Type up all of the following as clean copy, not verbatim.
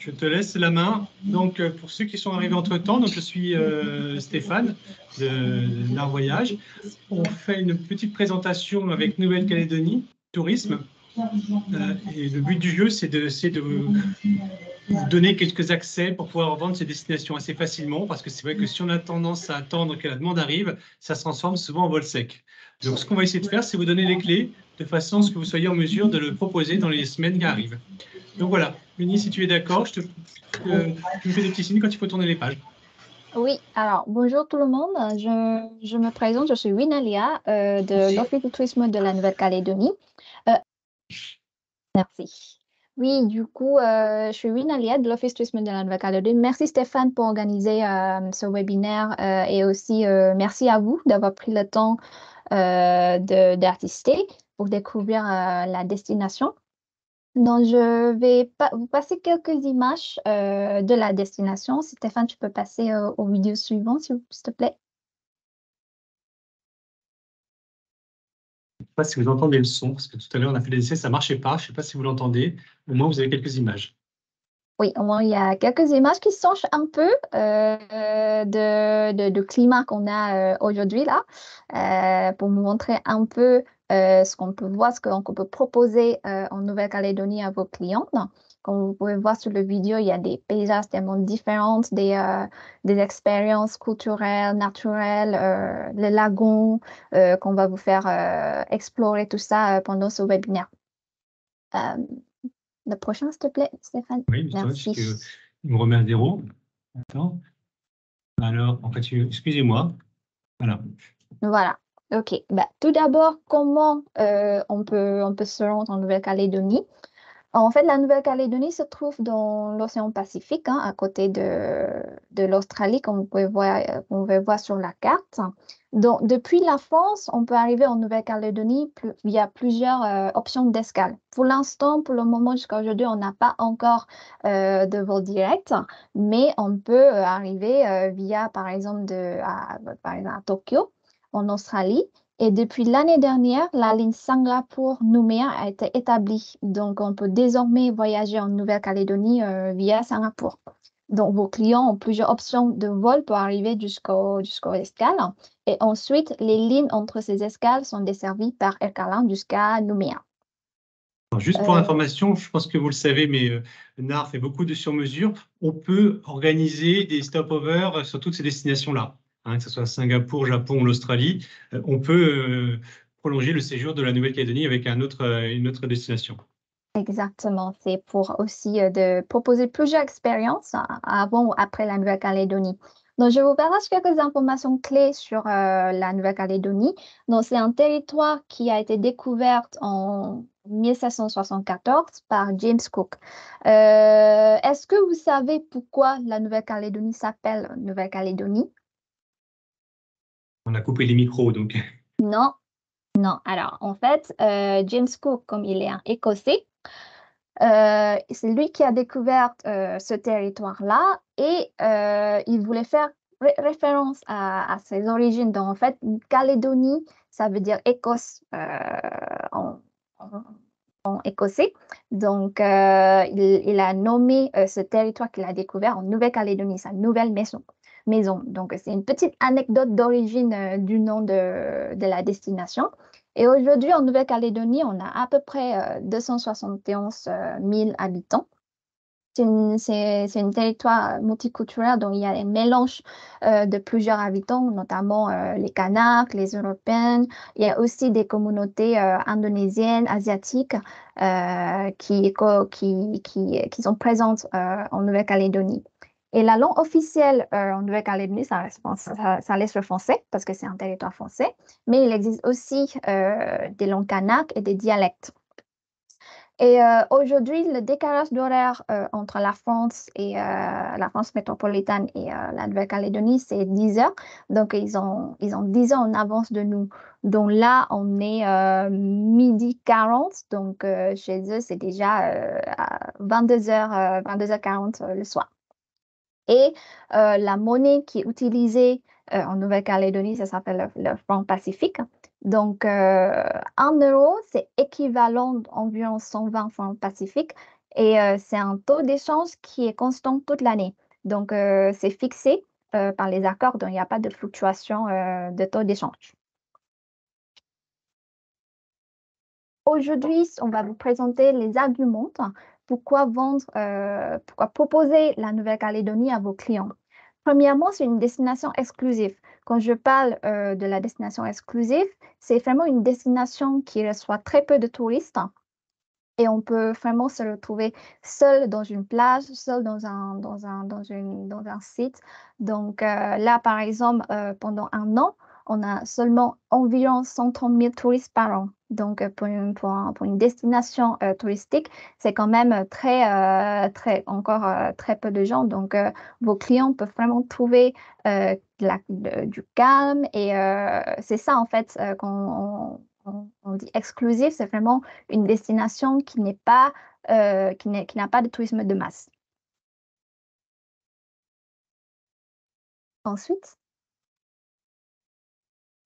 Je te laisse la main. Donc, pour ceux qui sont arrivés entre-temps, donc je suis Stéphane de l'Art Voyage. On fait une petite présentation avec Nouvelle-Calédonie, tourisme. Et le but du jeu, c'est de vous donner quelques accès pour pouvoir vendre ces destinations assez facilement, parce que c'est vrai que si on a tendance à attendre que la demande arrive, ça se transforme souvent en vol sec. Donc, ce qu'on va essayer de faire, c'est vous donner les clés de façon à ce que vous soyez en mesure de le proposer dans les semaines qui arrivent. Donc voilà, Muni, si tu es d'accord, tu me fais des petits signes quand il faut tourner les pages. Oui, alors bonjour tout le monde. Je me présente, je suis Winalia de l'Office du tourisme de la Nouvelle-Calédonie. Euh, merci. Oui, du coup, je suis Winalia de l'Office du tourisme de la Nouvelle-Calédonie. Merci Stéphane pour organiser ce webinaire et aussi merci à vous d'avoir pris le temps d'assister pour découvrir la destination. Donc, je vais vous passer quelques images de la destination. Stéphane, tu peux passer aux vidéos suivantes, s'il te plaît. Je ne sais pas si vous entendez le son, parce que tout à l'heure, on a fait des essais, ça ne marchait pas. Je ne sais pas si vous l'entendez. Au moins, vous avez quelques images. Oui, au moins, il y a quelques images qui changent un peu de climat qu'on a aujourd'hui là, pour vous montrer un peu ce qu'on peut voir, ce qu'on peut proposer en Nouvelle-Calédonie à vos clients. Comme vous pouvez voir sur le vidéo, il y a des paysages tellement différents, des expériences culturelles, naturelles, les lagons, qu'on va vous faire explorer tout ça pendant ce webinaire. Euh, le prochain, s'il te plaît, Stéphane. Oui, Merci. il me remet à zéro. Attends. Alors, en fait, excusez-moi. Voilà. Voilà. OK. Bah, tout d'abord, comment on peut se rendre en Nouvelle-Calédonie? En fait, la Nouvelle-Calédonie se trouve dans l'océan Pacifique, hein, à côté de l'Australie, comme vous pouvez voir sur la carte. Donc, depuis la France, on peut arriver en Nouvelle-Calédonie via plusieurs options d'escale. Pour l'instant, pour le moment, jusqu'à aujourd'hui, on n'a pas encore de vol direct, mais on peut arriver via, par exemple, par exemple, à Tokyo, en Australie. Et depuis l'année dernière, la ligne Singapour-Nouméa a été établie. Donc, on peut désormais voyager en Nouvelle-Calédonie via Singapour. Donc, vos clients ont plusieurs options de vol pour arriver jusqu'aux escales. Et ensuite, les lignes entre ces escales sont desservies par Aircalin jusqu'à Nouméa. Alors, juste pour information, je pense que vous le savez, mais NAR fait beaucoup de sur-mesure. On peut organiser des stopovers sur toutes ces destinations-là, hein, que ce soit Singapour, Japon ou l'Australie. On peut prolonger le séjour de la Nouvelle-Calédonie avec une autre destination. Exactement, c'est pour aussi de proposer plusieurs expériences avant ou après la Nouvelle-Calédonie. Donc, je vous partage quelques informations clés sur la Nouvelle-Calédonie. Donc, c'est un territoire qui a été découvert en 1774 par James Cook. Est-ce que vous savez pourquoi la Nouvelle-Calédonie s'appelle Nouvelle-Calédonie? On a coupé les micros, donc. Non, non. Alors, en fait, James Cook, comme il est un Écossais, c'est lui qui a découvert ce territoire-là et il voulait faire référence à ses origines. Donc, en fait, Calédonie, ça veut dire Écosse en, en écossais. Donc, il a nommé ce territoire qu'il a découvert en Nouvelle-Calédonie, sa nouvelle maison. Donc, c'est une petite anecdote d'origine du nom de la destination. Et aujourd'hui, en Nouvelle-Calédonie, on a à peu près 271 000 habitants. C'est un territoire multiculturel, donc il y a un mélange de plusieurs habitants, notamment les Kanaks, les Européens. Il y a aussi des communautés indonésiennes, asiatiques qui sont présentes en Nouvelle-Calédonie. Et la langue officielle en Nouvelle-Calédonie, ça reste le français, parce que c'est un territoire français, mais il existe aussi des langues kanaks et des dialectes. Et aujourd'hui, le décalage d'horaire entre la France et la France métropolitaine et la Nouvelle-Calédonie, c'est 10 heures. Donc, ils ont 10 heures en avance de nous. Donc là, on est midi 40. Donc, chez eux, c'est déjà à 22h, 22h40 le soir. Et la monnaie qui est utilisée en Nouvelle-Calédonie, ça s'appelle le franc pacifique. Donc, 1 euro, c'est équivalent d'environ 120 francs pacifiques. Et c'est un taux d'échange qui est constant toute l'année. Donc, c'est fixé par les accords, donc il n'y a pas de fluctuation de taux d'échange. Aujourd'hui, on va vous présenter les arguments pourquoi pourquoi proposer la Nouvelle-Calédonie à vos clients. Premièrement, c'est une destination exclusive. Quand je parle de la destination exclusive, c'est vraiment une destination qui reçoit très peu de touristes et on peut vraiment se retrouver seul dans une plage, seul dans un site. Donc là, par exemple, pendant un an, on a seulement environ 130 000 touristes par an. Donc, pour une destination touristique, c'est quand même très peu de gens. Donc, vos clients peuvent vraiment trouver du calme. Et c'est ça, en fait, quand on dit exclusif, c'est vraiment une destination qui n'a pas de tourisme de masse. Ensuite,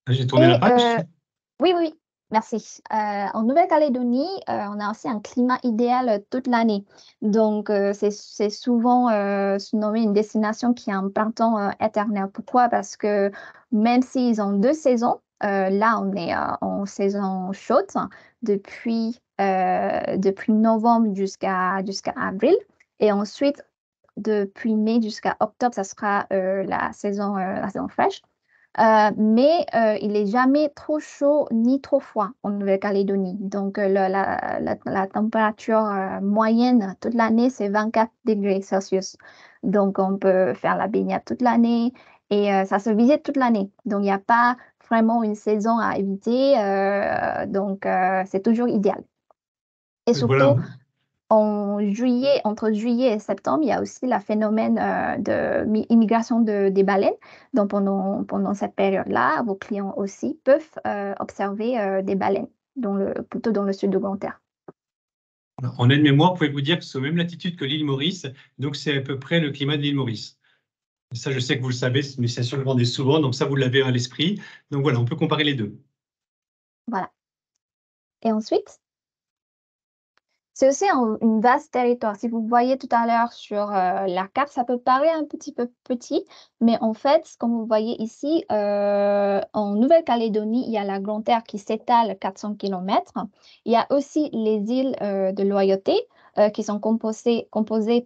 J'ai tourné la page. oui, merci. En Nouvelle-Calédonie, on a aussi un climat idéal toute l'année. Donc, c'est souvent surnommé une destination qui a un printemps éternel. Pourquoi? Parce que même s'ils ont 2 saisons, là, on est en saison chaude depuis novembre jusqu'à avril. Et ensuite, depuis mai jusqu'à octobre, ça sera la saison fraîche. Mais il n'est jamais trop chaud ni trop froid en Nouvelle-Calédonie. Donc, la température moyenne toute l'année, c'est 24 degrés Celsius. Donc, on peut faire la baignade toute l'année et ça se visite toute l'année. Donc, il n'y a pas vraiment une saison à éviter. Donc, c'est toujours idéal. Et Voilà. surtout, entre juillet et septembre, il y a aussi le phénomène d'immigration des baleines. Donc, pendant cette période-là, vos clients aussi peuvent observer des baleines, plutôt dans le sud de Grande-Terre. En aide-mémoire, pouvez-vous dire que c'est aux mêmes latitudes que l'île Maurice, donc c'est à peu près le climat de l'île Maurice. Ça, je sais que vous le savez, c'est une destination que vous demandez souvent, donc ça, vous l'avez à l'esprit. Donc voilà, on peut comparer les deux. Voilà. Et ensuite, c'est aussi un vaste territoire. Si vous voyez tout à l'heure sur la carte, ça peut paraître un petit peu petit, mais en fait, comme vous voyez ici, en Nouvelle-Calédonie, il y a la Grande-Terre qui s'étale 400 km. Il y a aussi les îles de Loyauté qui sont composées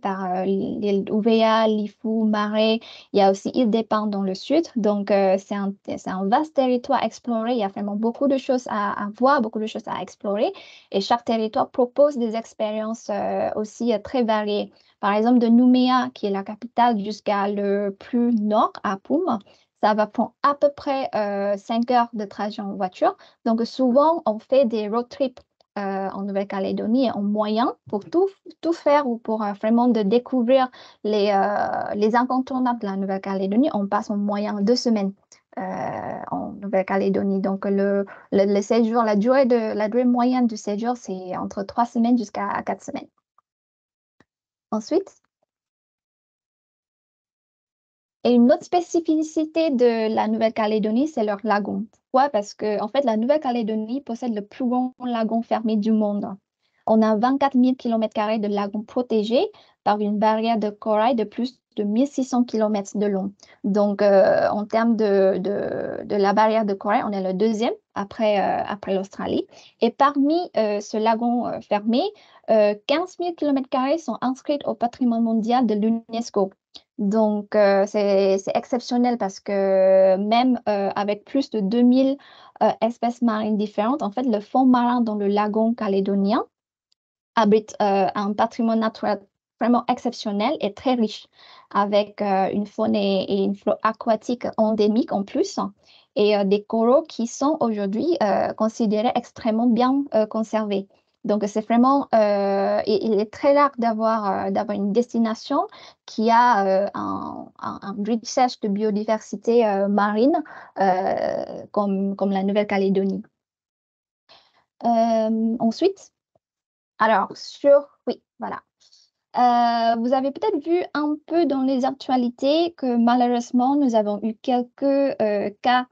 par l'île Ouvéa, Lifou, Marais. Il y a aussi l'île des Pins dans le sud. Donc, c'est un vaste territoire à explorer. Il y a vraiment beaucoup de choses à voir, beaucoup de choses à explorer. Et chaque territoire propose des expériences aussi très variées. Par exemple, de Nouméa, qui est la capitale, jusqu'à le plus nord, à Poum, ça va prendre à peu près 5 heures de trajet en voiture. Donc, souvent, on fait des road trips en Nouvelle-Calédonie en moyen pour tout faire ou pour vraiment de découvrir les incontournables de la Nouvelle-Calédonie. On passe en moyen 2 semaines en Nouvelle-Calédonie. Donc, le séjour, la durée moyenne du séjour, c'est entre 3 semaines jusqu'à 4 semaines. Ensuite, et une autre spécificité de la Nouvelle-Calédonie, c'est leur lagon. Pourquoi? Parce que, en fait, la Nouvelle-Calédonie possède le plus grand lagon fermé du monde. On a 24 000 km² de lagons protégés par une barrière de corail de plus de 1600 km de long. Donc, en termes de la barrière de corail, on est le deuxième après l'Australie. Et parmi ce lagon fermé, 15 000 km² sont inscrits au patrimoine mondial de l'UNESCO. Donc, c'est exceptionnel parce que même avec plus de 2000 espèces marines différentes, en fait, le fond marin dans le lagon calédonien abrite un patrimoine naturel vraiment exceptionnel et très riche, avec une faune et une flore aquatique endémique en plus, et des coraux qui sont aujourd'hui considérés extrêmement bien conservés. Donc, c'est vraiment, il est très rare d'avoir une destination qui a un richesse de biodiversité marine comme la Nouvelle-Calédonie. Ensuite, alors, oui, voilà. Vous avez peut-être vu un peu dans les actualités que malheureusement, nous avons eu quelques cas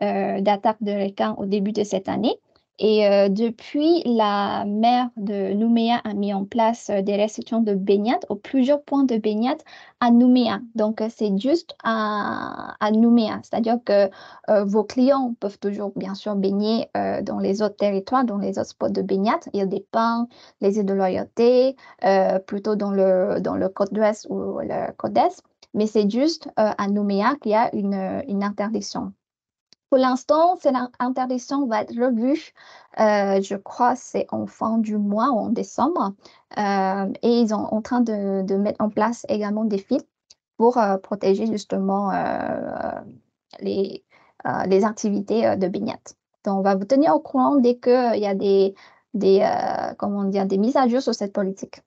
d'attaque de requins au début de cette année. Et depuis, la maire de Nouméa a mis en place des restrictions de baignade ou plusieurs points de baignade à Nouméa. Donc, c'est juste à Nouméa. C'est-à-dire que vos clients peuvent toujours, bien sûr, baigner dans les autres territoires, dans les autres spots de baignade. Il y a des Pins, les îles de Loyauté, plutôt dans le Côte d'Ouest ou le Côte Est. Mais c'est juste à Nouméa qu'il y a une interdiction. Pour l'instant, cette interdiction va être revue, je crois, c'est en fin du mois, en décembre. Et ils sont en train de mettre en place également des filtres pour protéger justement les, les activités de baignade. Donc, on va vous tenir au courant dès qu'il y a comment dire, des mises à jour sur cette politique.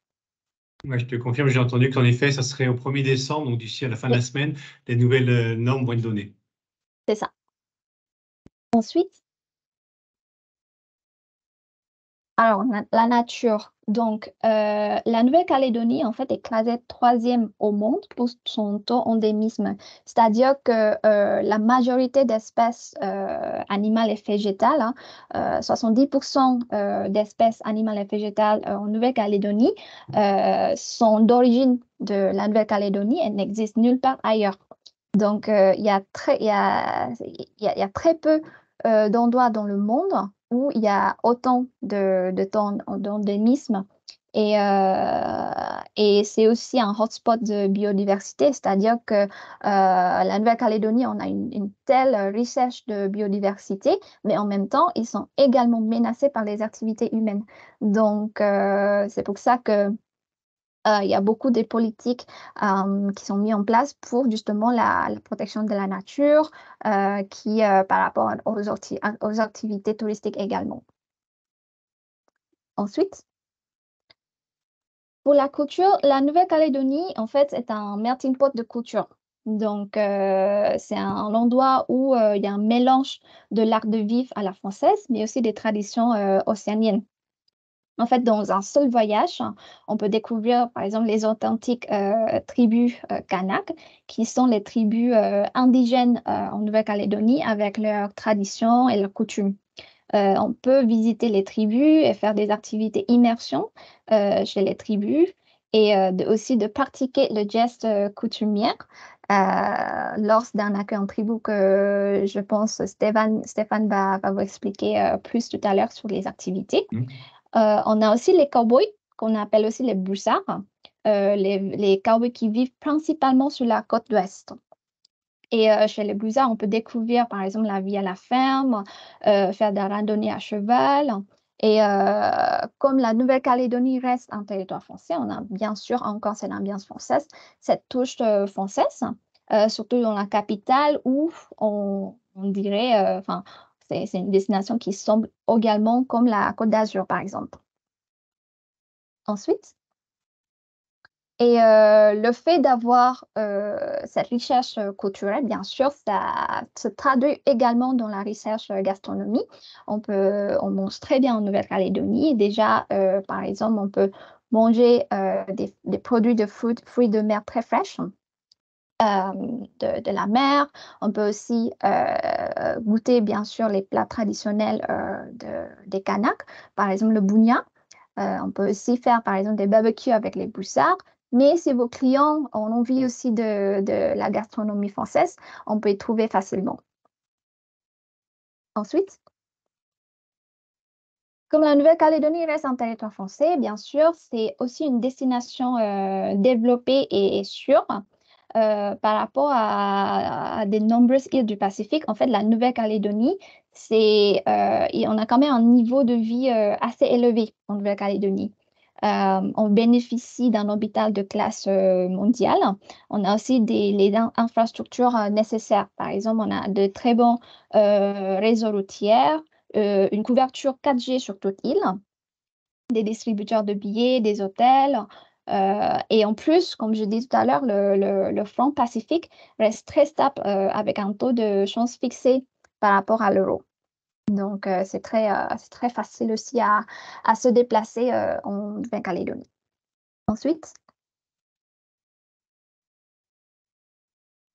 Ouais, je te confirme, j'ai entendu qu'en effet, ça serait au 1er décembre, donc d'ici à la fin de la Oui, semaine, les nouvelles normes vont être données. c'est ça. Ensuite, alors, la nature. Donc, la Nouvelle-Calédonie, en fait, est classée troisième au monde pour son taux endémisme. C'est-à-dire que la majorité d'espèces animales et végétales, 70% d'espèces animales et végétales en Nouvelle-Calédonie sont d'origine de la Nouvelle-Calédonie et n'existent nulle part ailleurs. Donc, il y a très peu d'endroits dans le monde où il y a autant de temps d'endémisme. Et c'est aussi un hotspot de biodiversité, c'est-à-dire que la Nouvelle-Calédonie, on a une telle richesse de biodiversité, mais en même temps, ils sont également menacés par les activités humaines. Donc, c'est pour ça que il y a beaucoup de politiques qui sont mises en place pour justement la protection de la nature, par rapport aux activités touristiques également. Ensuite, pour la culture, la Nouvelle-Calédonie, en fait, est un melting pot de culture. Donc, c'est un endroit où il y a un mélange de l'art de vivre à la française, mais aussi des traditions océaniennes. En fait, dans un seul voyage, on peut découvrir, par exemple, les authentiques tribus Kanak, qui sont les tribus indigènes en Nouvelle-Calédonie avec leurs traditions et leurs coutumes. On peut visiter les tribus et faire des activités immersion chez les tribus et aussi de pratiquer le geste coutumier lors d'un accueil en tribu que je pense Stéphane va vous expliquer plus tout à l'heure sur les activités. On a aussi les cowboys, qu'on appelle aussi les broussards, les cowboys qui vivent principalement sur la côte ouest. Et chez les broussards, on peut découvrir par exemple la vie à la ferme, faire des randonnées à cheval. Et comme la Nouvelle-Calédonie reste un territoire français, on a bien sûr encore cette ambiance française, cette touche française, surtout dans la capitale où on dirait, enfin, c'est une destination qui semble également comme la Côte d'Azur, par exemple. Ensuite, et le fait d'avoir cette richesse culturelle, bien sûr, ça se traduit également dans la recherche gastronomie. On mange très bien en Nouvelle-Calédonie. Déjà, par exemple, on peut manger des produits de fruits de mer très fraîches. De la mer. On peut aussi goûter, bien sûr, les plats traditionnels des Kanaks, par exemple le bougna. On peut aussi faire, par exemple, des barbecues avec les broussards. Mais si vos clients ont envie aussi de la gastronomie française, on peut y trouver facilement. Ensuite, comme la Nouvelle-Calédonie reste un territoire français, bien sûr, c'est aussi une destination développée et sûre par rapport à des nombreuses îles du Pacifique. En fait, la Nouvelle-Calédonie, on a quand même un niveau de vie assez élevé en Nouvelle-Calédonie. On bénéficie d'un hôpital de classe mondiale. On a aussi les infrastructures nécessaires. Par exemple, on a de très bons réseaux routiers, une couverture 4G sur toute île, des distributeurs de billets, des hôtels. Et en plus, comme je disais tout à l'heure, le franc Pacifique reste très stable avec un taux de change fixé par rapport à l'euro. Donc, c'est très facile aussi à se déplacer en Nouvelle-Calédonie. Ensuite,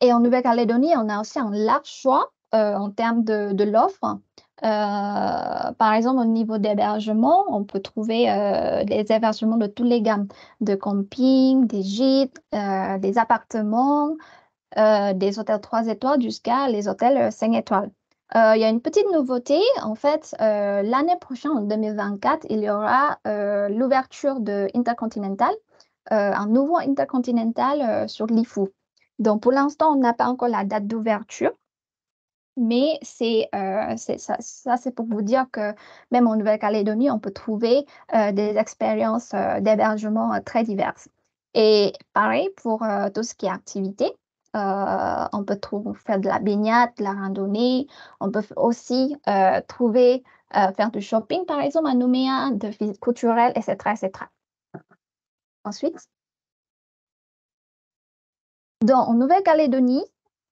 et en Nouvelle-Calédonie, on a aussi un large choix en termes de l'offre. Par exemple, au niveau d'hébergement, on peut trouver des hébergements de toutes les gammes, de camping, des gîtes, des appartements, des hôtels 3 étoiles jusqu'à les hôtels 5 étoiles. Il y a une petite nouveauté, en fait, l'année prochaine, en 2024, il y aura l'ouverture de Intercontinental, un nouveau Intercontinental sur Lifou. Donc, pour l'instant, on n'a pas encore la date d'ouverture. Mais ça, c'est pour vous dire que même en Nouvelle-Calédonie, on peut trouver des expériences d'hébergement très diverses. Et pareil pour tout ce qui est activité. On peut faire de la baignade, de la randonnée. On peut aussi faire du shopping, par exemple, à Nouméa, de visites culturelles, etc., etc. Ensuite, en Nouvelle-Calédonie,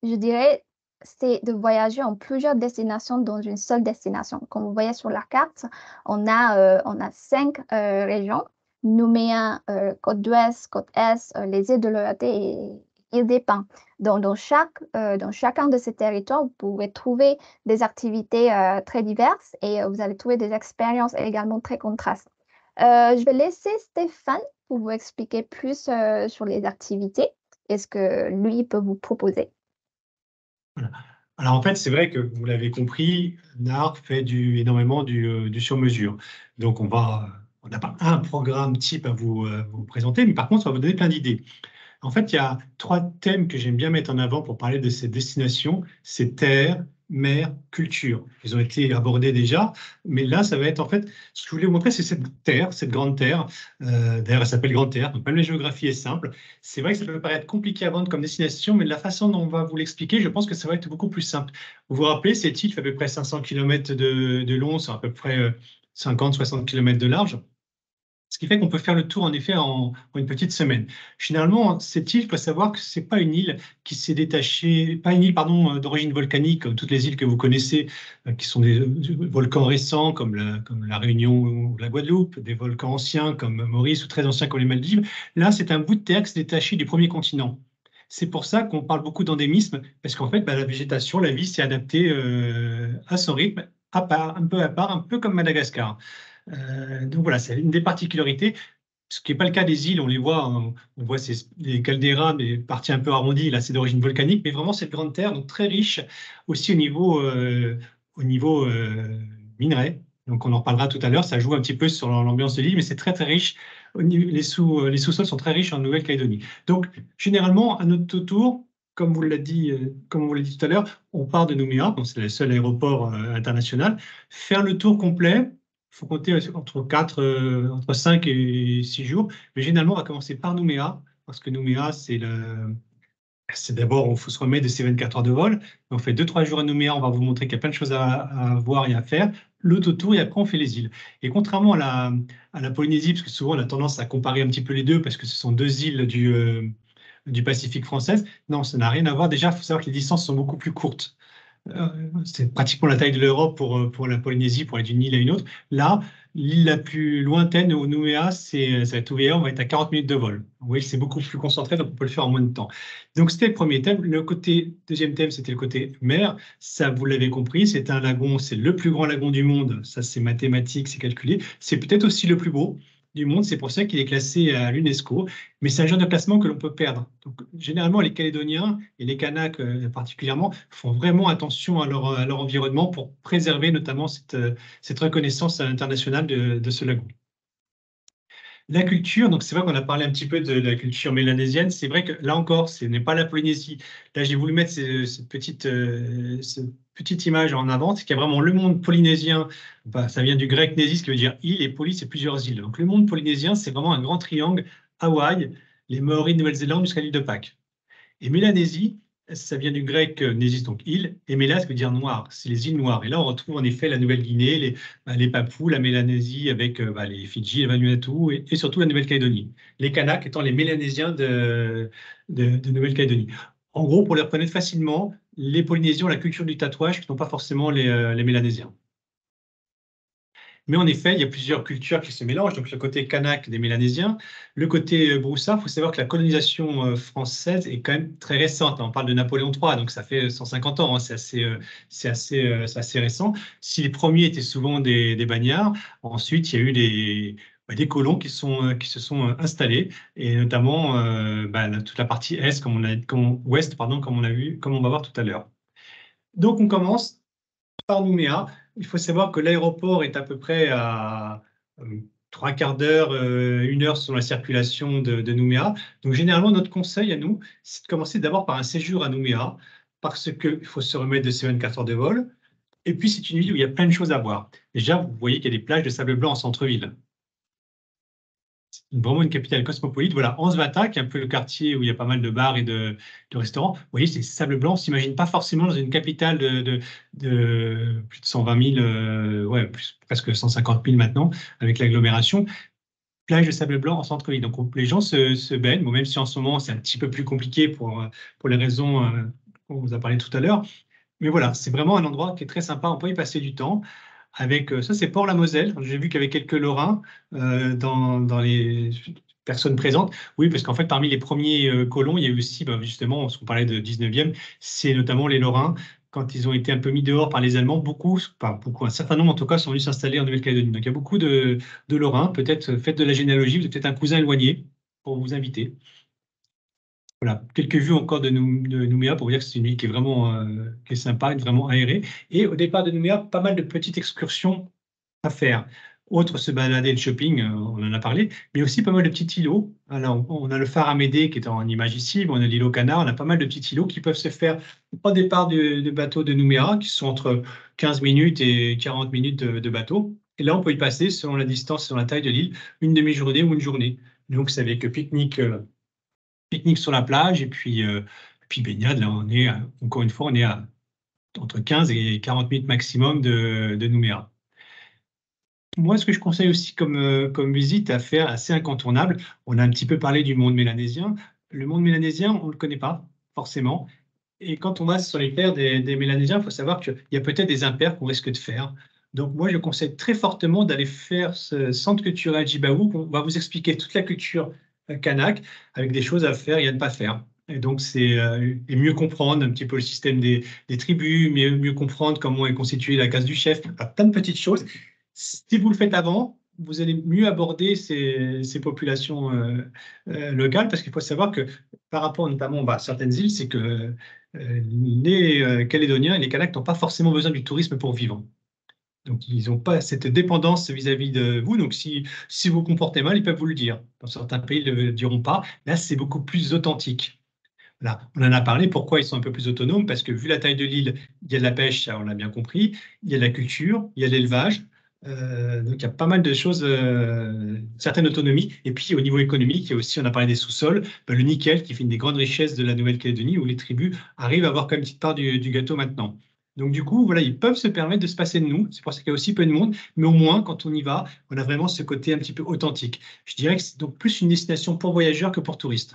je dirais, c'est de voyager en plusieurs destinations dans une seule destination. Comme vous voyez sur la carte, on a 5 régions, Nouméa, Côte d'Ouest, Côte Est, les îles de l'Oyaté et île des Pins. Dans chacun de ces territoires, vous pouvez trouver des activités très diverses et vous allez trouver des expériences également très contrastes. Je vais laisser Stéphane pour vous expliquer plus sur les activités et ce que lui peut vous proposer. Voilà. Alors en fait, c'est vrai que vous l'avez compris, NAR fait énormément du sur-mesure. Donc on n'a pas un programme type à vous présenter, mais par contre, on va vous donner plein d'idées. En fait, il y a 3 thèmes que j'aime bien mettre en avant pour parler de ces destinations. C'est terre, mer, culture. Ils ont été abordés déjà, mais là, ça va être en fait, ce que je voulais vous montrer, c'est cette terre, cette grande terre. D'ailleurs, elle s'appelle Grande Terre, donc même la géographie est simple. C'est vrai que ça peut paraître compliqué à vendre comme destination, mais de la façon dont on va vous l'expliquer, je pense que ça va être beaucoup plus simple. Vous vous rappelez, cette île fait à peu près 500 km de long, c'est à peu près 50-60 km de large. Ce qui fait qu'on peut faire le tour en effet en une petite semaine. Généralement, cette île, il faut savoir que ce n'est pas une île qui s'est détachée, pas une île pardon, d'origine volcanique, comme toutes les îles que vous connaissez, qui sont des volcans récents comme la Réunion ou la Guadeloupe, des volcans anciens comme Maurice ou très anciens comme les Maldives. Là, c'est un bout de terre qui s'est détaché du premier continent. C'est pour ça qu'on parle beaucoup d'endémisme, parce qu'en fait, la végétation, la vie s'est adaptée à son rythme, à part, un peu comme Madagascar. Donc voilà, c'est une des particularités. Ce qui n'est pas le cas des îles, on les voit, on voit les calderas, mais partie un peu arrondie, là c'est d'origine volcanique, mais vraiment cette grande terre, donc très riche aussi au niveau minerai. Donc on en reparlera tout à l'heure, ça joue un petit peu sur l'ambiance de l'île, mais c'est très très riche. Les sous-sols sont très riches en Nouvelle-Calédonie. Donc généralement, à notre tour, comme on l'a dit tout à l'heure, on part de Nouméa, donc c'est le seul aéroport international. Faire le tour complet, il faut compter entre 5 et 6 jours. Mais généralement, on va commencer par Nouméa, parce que Nouméa, c'est d'abord, il faut se remettre de ces 24 heures de vol. On fait 2-3 jours à Nouméa, on va vous montrer qu'il y a plein de choses à voir et à faire. L'autotour, et après, on fait les îles. Et contrairement à la Polynésie, parce que souvent, on a tendance à comparer un petit peu les deux, parce que ce sont 2 îles du Pacifique française, non, ça n'a rien à voir. Déjà, il faut savoir que les distances sont beaucoup plus courtes. C'est pratiquement la taille de l'Europe pour la Polynésie, pour aller d'une île à une autre. Là, l'île la plus lointaine, au Nouméa, ça va être Ouvéa, on va être à 40 minutes de vol. Vous voyez que c'est beaucoup plus concentré, donc on peut le faire en moins de temps. Donc c'était le premier thème. Deuxième thème, c'était le côté mer. Ça, vous l'avez compris, c'est un lagon, c'est le plus grand lagon du monde. Ça, c'est mathématique, c'est calculé. C'est peut-être aussi le plus beau du monde. C'est pour ça qu'il est classé à l'UNESCO. Mais c'est un genre de classement que l'on peut perdre. Donc, généralement, les Calédoniens et les Kanaks particulièrement font vraiment attention à leur environnement pour préserver notamment cette reconnaissance internationale de ce lagon. La culture, donc c'est vrai qu'on a parlé un petit peu de la culture mélanésienne. C'est vrai que là encore, ce n'est pas la Polynésie. Là, j'ai voulu mettre cette petite image en avant, c'est qu'il y a vraiment le monde polynésien. Bah, ça vient du grec nésis, qui veut dire île, et poly, c'est plusieurs îles. Donc le monde polynésien, c'est vraiment un grand triangle, Hawaï, les Maoris de Nouvelle-Zélande jusqu'à l'île de Pâques. Et Mélanésie, ça vient du grec nésis, donc île, et Mélas veut dire noir, c'est les îles noires. Et là, on retrouve en effet la Nouvelle-Guinée, les Papous, la Mélanésie avec les Fidji, les Vanuatu et surtout la Nouvelle-Calédonie. Les Kanaks étant les Mélanésiens de Nouvelle-Calédonie. En gros, pour les reconnaître facilement, les Polynésiens ont la culture du tatouage qui n'ont pas forcément les Mélanésiens. Mais en effet, il y a plusieurs cultures qui se mélangent. Donc, le côté kanak des Mélanésiens, le côté broussard. Il faut savoir que la colonisation française est quand même très récente. On parle de Napoléon III, donc ça fait 150 ans. Hein. C'est assez récent. Si les premiers étaient souvent des bagnards, ensuite, il y a eu des colons qui se sont installés, et notamment toute la partie est, ouest, pardon, comme on va voir tout à l'heure. Donc, on commence par Nouméa. Il faut savoir que l'aéroport est à peu près à 3/4 d'heure, 1 heure sur la circulation de Nouméa. Donc, généralement, notre conseil à nous, c'est de commencer d'abord par un séjour à Nouméa, parce qu'il faut se remettre de ces 24 heures de vol. Et puis, c'est une ville où il y a plein de choses à voir. Déjà, vous voyez qu'il y a des plages de sable blanc en centre-ville. Vraiment une capitale cosmopolite. Voilà, Ansbata, qui est un peu le quartier où il y a pas mal de bars et de restaurants. Vous voyez, c'est sable blanc. On ne s'imagine pas forcément dans une capitale de plus de 120 000, presque 150 000 maintenant, avec l'agglomération. Plage de sable blanc en centre-ville. Donc, les gens se baignent, bon, même si en ce moment, c'est un petit peu plus compliqué pour les raisons qu'on vous a parlé tout à l'heure. Mais voilà, c'est vraiment un endroit qui est très sympa. On peut y passer du temps. Ça, c'est Port-la-Moselle. J'ai vu qu'il y avait quelques Lorrains dans les personnes présentes. Oui, parce qu'en fait, parmi les premiers colons, il y a eu aussi, justement, parce qu'on parlait de 19e, c'est notamment les Lorrains. Quand ils ont été un peu mis dehors par les Allemands, un certain nombre en tout cas, sont venus s'installer en Nouvelle-Calédonie. Donc il y a beaucoup de Lorrains. Peut-être faites de la généalogie, vous avez peut-être un cousin éloigné pour vous inviter. Voilà, quelques vues encore de Nouméa pour vous dire que c'est une ville qui est vraiment qui est sympa, vraiment aérée. Et au départ de Nouméa, pas mal de petites excursions à faire. Autre se balader, le shopping, on en a parlé, mais aussi pas mal de petits îlots. Alors, on a le phare Amédée qui est en image ici, on a l'îlot Canard, on a pas mal de petits îlots qui peuvent se faire au départ du bateau de Nouméa, qui sont entre 15 minutes et 40 minutes de bateau. Et là, on peut y passer, selon la distance, selon la taille de l'île, une demi-journée ou une journée. Donc, c'est avec pique-nique sur la plage et puis baignade. Là, encore une fois, on est à entre 15 et 40 minutes maximum de Nouméa. Moi, ce que je conseille aussi comme visite à faire assez incontournable, on a un petit peu parlé du monde mélanésien. Le monde mélanésien, on ne le connaît pas forcément. Et quand on va sur les terres des Mélanésiens, il faut savoir qu'il y a peut-être des impairs qu'on risque de faire. Donc moi, je conseille très fortement d'aller faire ce centre culturel Jibaou. On va vous expliquer toute la culture kanak avec des choses à faire et à ne pas faire. Et donc, et mieux comprendre un petit peu le système des tribus, mieux comprendre comment est constituée la case du chef, plein de petites choses. Si vous le faites avant, vous allez mieux aborder ces populations locales, parce qu'il faut savoir que par rapport notamment à certaines îles, c'est que les Calédoniens et les Kanaks n'ont pas forcément besoin du tourisme pour vivre. Donc, ils n'ont pas cette dépendance vis-à-vis de vous. Donc, si vous vous comportez mal, ils peuvent vous le dire. Dans certains pays, ils ne le diront pas. Là, c'est beaucoup plus authentique. Là, on en a parlé. Pourquoi ils sont un peu plus autonomes? Parce que vu la taille de l'île, il y a de la pêche, ça, on l'a bien compris. Il y a de la culture, il y a de l'élevage. Donc, il y a pas mal de choses, certaines autonomies. Et puis, au niveau économique, il y a aussi, on a parlé des sous-sols, le nickel qui fait une des grandes richesses de la Nouvelle-Calédonie, où les tribus arrivent à avoir quand même une petite part du gâteau maintenant. Donc, du coup, voilà, ils peuvent se permettre de se passer de nous. C'est pour ça qu'il y a aussi peu de monde. Mais au moins, quand on y va, on a vraiment ce côté un petit peu authentique. Je dirais que c'est donc plus une destination pour voyageurs que pour touristes.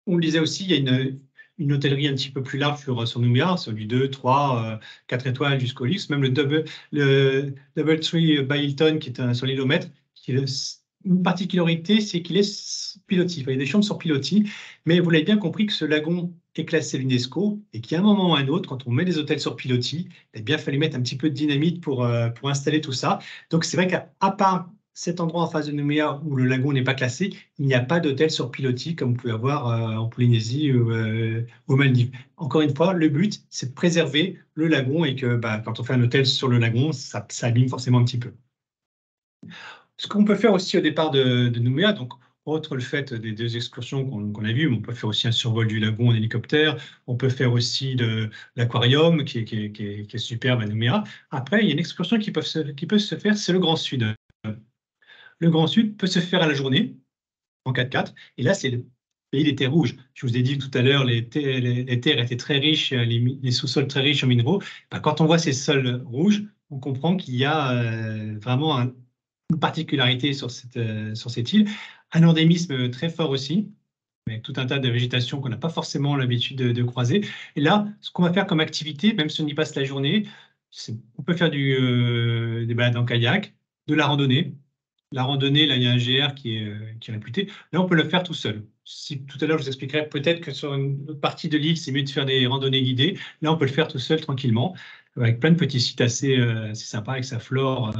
On le disait aussi, il y a une hôtellerie un petit peu plus large sur Nouméa, sur du 2, 3, 4 étoiles jusqu'au luxe, même le Doubletree by Hilton qui est sur l'îlomètre. Une particularité, c'est qu'il est pilotis. Il y a des chambres sur pilotis, mais vous l'avez bien compris que ce lagon est classé l'UNESCO et qu'à un moment ou à un autre, quand on met des hôtels sur pilotis, il a bien fallu mettre un petit peu de dynamite pour installer tout ça. Donc c'est vrai qu'à part cet endroit en face de Nouméa où le lagon n'est pas classé, il n'y a pas d'hôtel sur pilotis comme vous pouvez avoir en Polynésie ou aux Maldives. Encore une fois, le but, c'est de préserver le lagon et que quand on fait un hôtel sur le lagon, ça abîme forcément un petit peu. Ce qu'on peut faire aussi au départ de Nouméa, donc outre le fait des 2 excursions qu'on a vues, on peut faire aussi un survol du lagon en hélicoptère, on peut faire aussi l'aquarium qui est superbe à Nouméa. Après, il y a une excursion qui peut se faire, c'est le Grand Sud. Le Grand Sud peut se faire à la journée, en 4x4, et là, c'est le pays des terres rouges. Je vous ai dit tout à l'heure, les terres étaient très riches, les sous-sols très riches en minéraux. Quand on voit ces sols rouges, on comprend qu'il y a vraiment une particularité sur cette île, un endémisme très fort aussi, avec tout un tas de végétation qu'on n'a pas forcément l'habitude de croiser. Et là, ce qu'on va faire comme activité, même si on y passe la journée, On peut faire des balades en kayak, de la randonnée. La randonnée, là, il y a un GR qui est réputé. Là, on peut le faire tout seul. Si, tout à l'heure, je vous expliquerai peut-être que sur une autre partie de l'île, c'est mieux de faire des randonnées guidées. Là, on peut le faire tout seul, tranquillement, avec plein de petits sites assez sympas, avec sa flore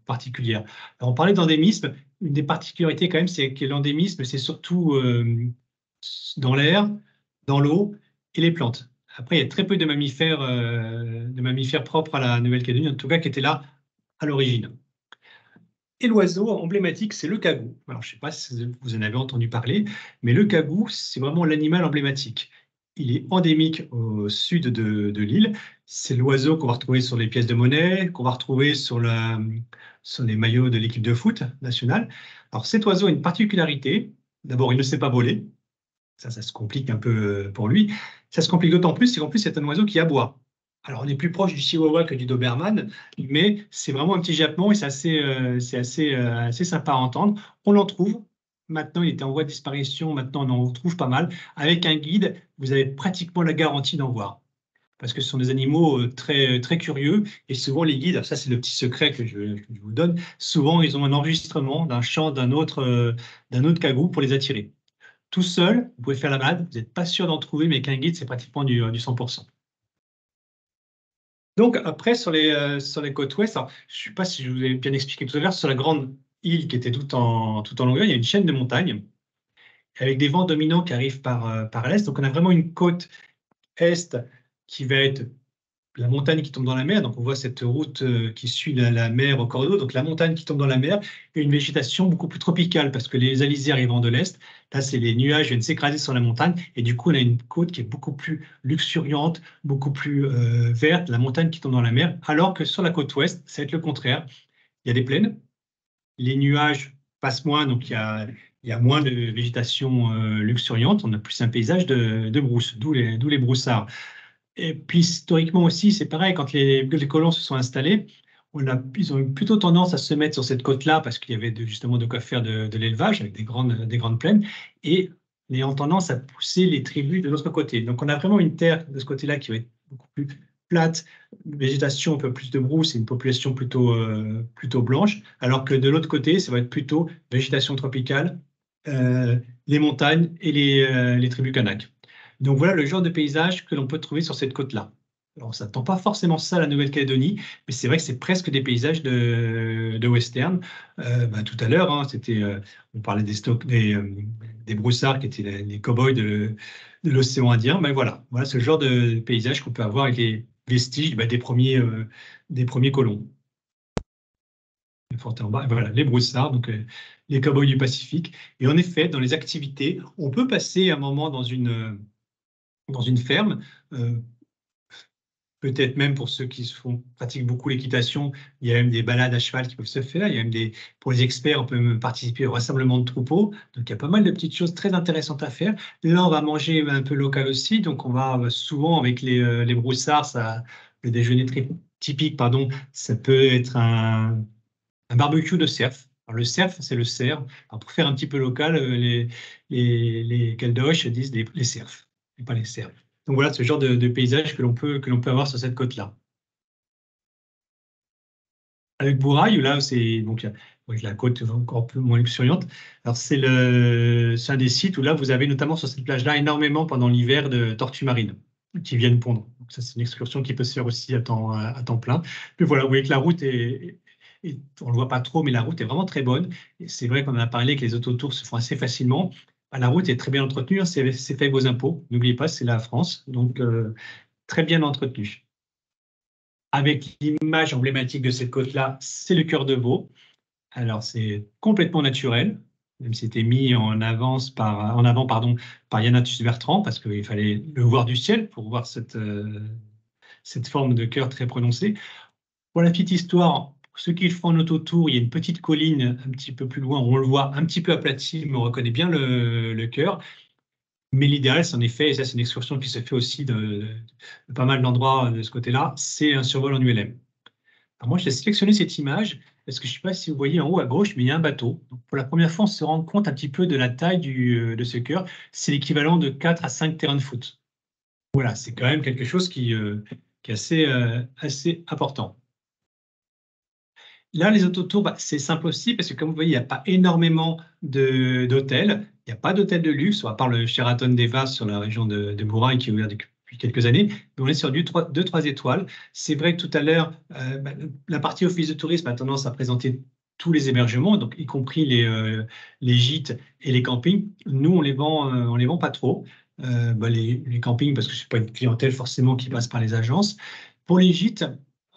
particulière. Alors, on parlait d'endémisme. Une des particularités, quand même, c'est que l'endémisme, c'est surtout dans l'air, dans l'eau et les plantes. Après, il y a très peu de mammifères propres à la Nouvelle-Calédonie, en tout cas, qui étaient là à l'origine. Et l'oiseau emblématique, c'est le cagou. Alors, je ne sais pas si vous en avez entendu parler, mais le cagou, c'est vraiment l'animal emblématique. Il est endémique au sud de l'île. C'est l'oiseau qu'on va retrouver sur les pièces de monnaie, qu'on va retrouver sur les maillots de l'équipe de foot nationale. Alors, cet oiseau a une particularité. D'abord, il ne sait pas voler. Ça se complique un peu pour lui. Ça se complique d'autant plus, c'est qu'en plus, c'est un oiseau qui aboie. Alors, on est plus proche du chihuahua que du doberman, mais c'est vraiment un petit jappement et c'est assez sympa à entendre. On l'en trouve. Maintenant, il était en voie de disparition. Maintenant, on en trouve pas mal. Avec un guide, vous avez pratiquement la garantie d'en voir. Parce que ce sont des animaux très, très curieux. Et souvent, les guides, ça, c'est le petit secret que je vous donne. Souvent, ils ont un enregistrement d'un chant d'un autre cagou pour les attirer. Tout seul, vous pouvez faire la balade. Vous n'êtes pas sûr d'en trouver, mais qu'un guide, c'est pratiquement du 100%. Donc, après, sur les côtes ouest, alors, je ne sais pas si je vous ai bien expliqué tout à l'heure, sur la grande île qui était tout en longueur, il y a une chaîne de montagnes avec des vents dominants qui arrivent par l'est. Donc, on a vraiment une côte est qui va être la montagne qui tombe dans la mer. Donc, on voit cette route qui suit la mer au cordeau. Donc, la montagne qui tombe dans la mer et une végétation beaucoup plus tropicale parce que les alizés arrivant de l'est, là, c'est les nuages viennent s'écraser sur la montagne. Et du coup, on a une côte qui est beaucoup plus luxuriante, beaucoup plus verte, la montagne qui tombe dans la mer. Alors que sur la côte ouest, ça va être le contraire. Il y a des plaines, les nuages passent moins, donc il y a moins de végétation luxuriante. On a plus un paysage de brousse, d'où les broussards. Et puis historiquement aussi, c'est pareil, quand les colons se sont installés, ils ont eu plutôt tendance à se mettre sur cette côte-là parce qu'il y avait justement de quoi faire de l'élevage avec des grandes plaines et ayant tendance à pousser les tribus de l'autre côté. Donc on a vraiment une terre de ce côté-là qui va être beaucoup plus plate, une végétation un peu plus de brousse et une population plutôt blanche, alors que de l'autre côté, ça va être plutôt végétation tropicale, les montagnes et les tribus Kanaks. Donc voilà le genre de paysage que l'on peut trouver sur cette côte-là. Alors, on ne s'attend pas forcément ça à la Nouvelle-Calédonie, mais c'est vrai que c'est presque des paysages de western. Tout à l'heure, hein, on parlait des broussards qui étaient les cow-boys de l'océan Indien. Voilà ce genre de paysage qu'on peut avoir avec les vestiges des premiers colons. En bas, voilà, les broussards, donc les cow-boys du Pacifique. Et en effet, dans les activités, on peut passer un moment dans une ferme. Peut-être même pour ceux qui pratiquent beaucoup l'équitation, il y a même des balades à cheval qui peuvent se faire. Il y a même pour les experts, on peut même participer au rassemblement de troupeaux. Donc, il y a pas mal de petites choses très intéressantes à faire. Là, on va manger un peu local aussi. Donc, on va souvent, avec les broussards, le déjeuner très typique, pardon, ça peut être un barbecue de cerf. Alors, le cerf, c'est le cerf. Alors, pour faire un petit peu local, les Caldoches disent les cerfs, et pas les cerfs. Donc voilà, ce genre de paysage que l'on peut avoir sur cette côte-là. Avec Bourail, là, c'est donc la côte encore plus moins luxuriante. Alors c'est un des sites où là, vous avez notamment sur cette plage-là énormément pendant l'hiver de tortues marines qui viennent pondre. Donc ça, c'est une excursion qui peut se faire aussi à temps plein. Puis voilà, vous voyez que la route on ne le voit pas trop, mais la route est vraiment très bonne. C'est vrai qu'on en a parlé que les autotours se font assez facilement. La route est très bien entretenue, hein, c'est fait avec vos impôts. N'oubliez pas, c'est la France, donc très bien entretenue. Avec l'image emblématique de cette côte-là, c'est le cœur de veau. Alors, c'est complètement naturel, même si c'était mis en avant par Yanatus Bertrand, parce qu'il fallait le voir du ciel pour voir cette forme de cœur très prononcée. Pour la petite histoire, ceux qui font en autotour, il y a une petite colline un petit peu plus loin, on le voit un petit peu aplati, mais on reconnaît bien le cœur. Mais l'idéal, c'est en effet, et ça c'est une excursion qui se fait aussi de pas mal d'endroits de ce côté-là, c'est un survol en ULM. Alors moi, j'ai sélectionné cette image parce que je ne sais pas si vous voyez en haut à gauche, mais il y a un bateau. Donc, pour la première fois, on se rend compte un petit peu de la taille de ce cœur. C'est l'équivalent de 4 à 5 terrains de foot. Voilà, c'est quand même quelque chose qui qui est assez important. Là, les autotours, c'est simple aussi parce que comme vous voyez, il n'y a pas énormément d'hôtels. Il n'y a pas d'hôtel de luxe, à part le Sheraton Devas sur la région de Mouraille qui est ouvert depuis quelques années. Mais on est sur 2-3 étoiles. C'est vrai que tout à l'heure, la partie office de tourisme a tendance à présenter tous les hébergements, donc y compris les gîtes et les campings. Nous, on les vend pas trop. Les campings, parce que ce n'est pas une clientèle forcément qui passe par les agences. Pour les gîtes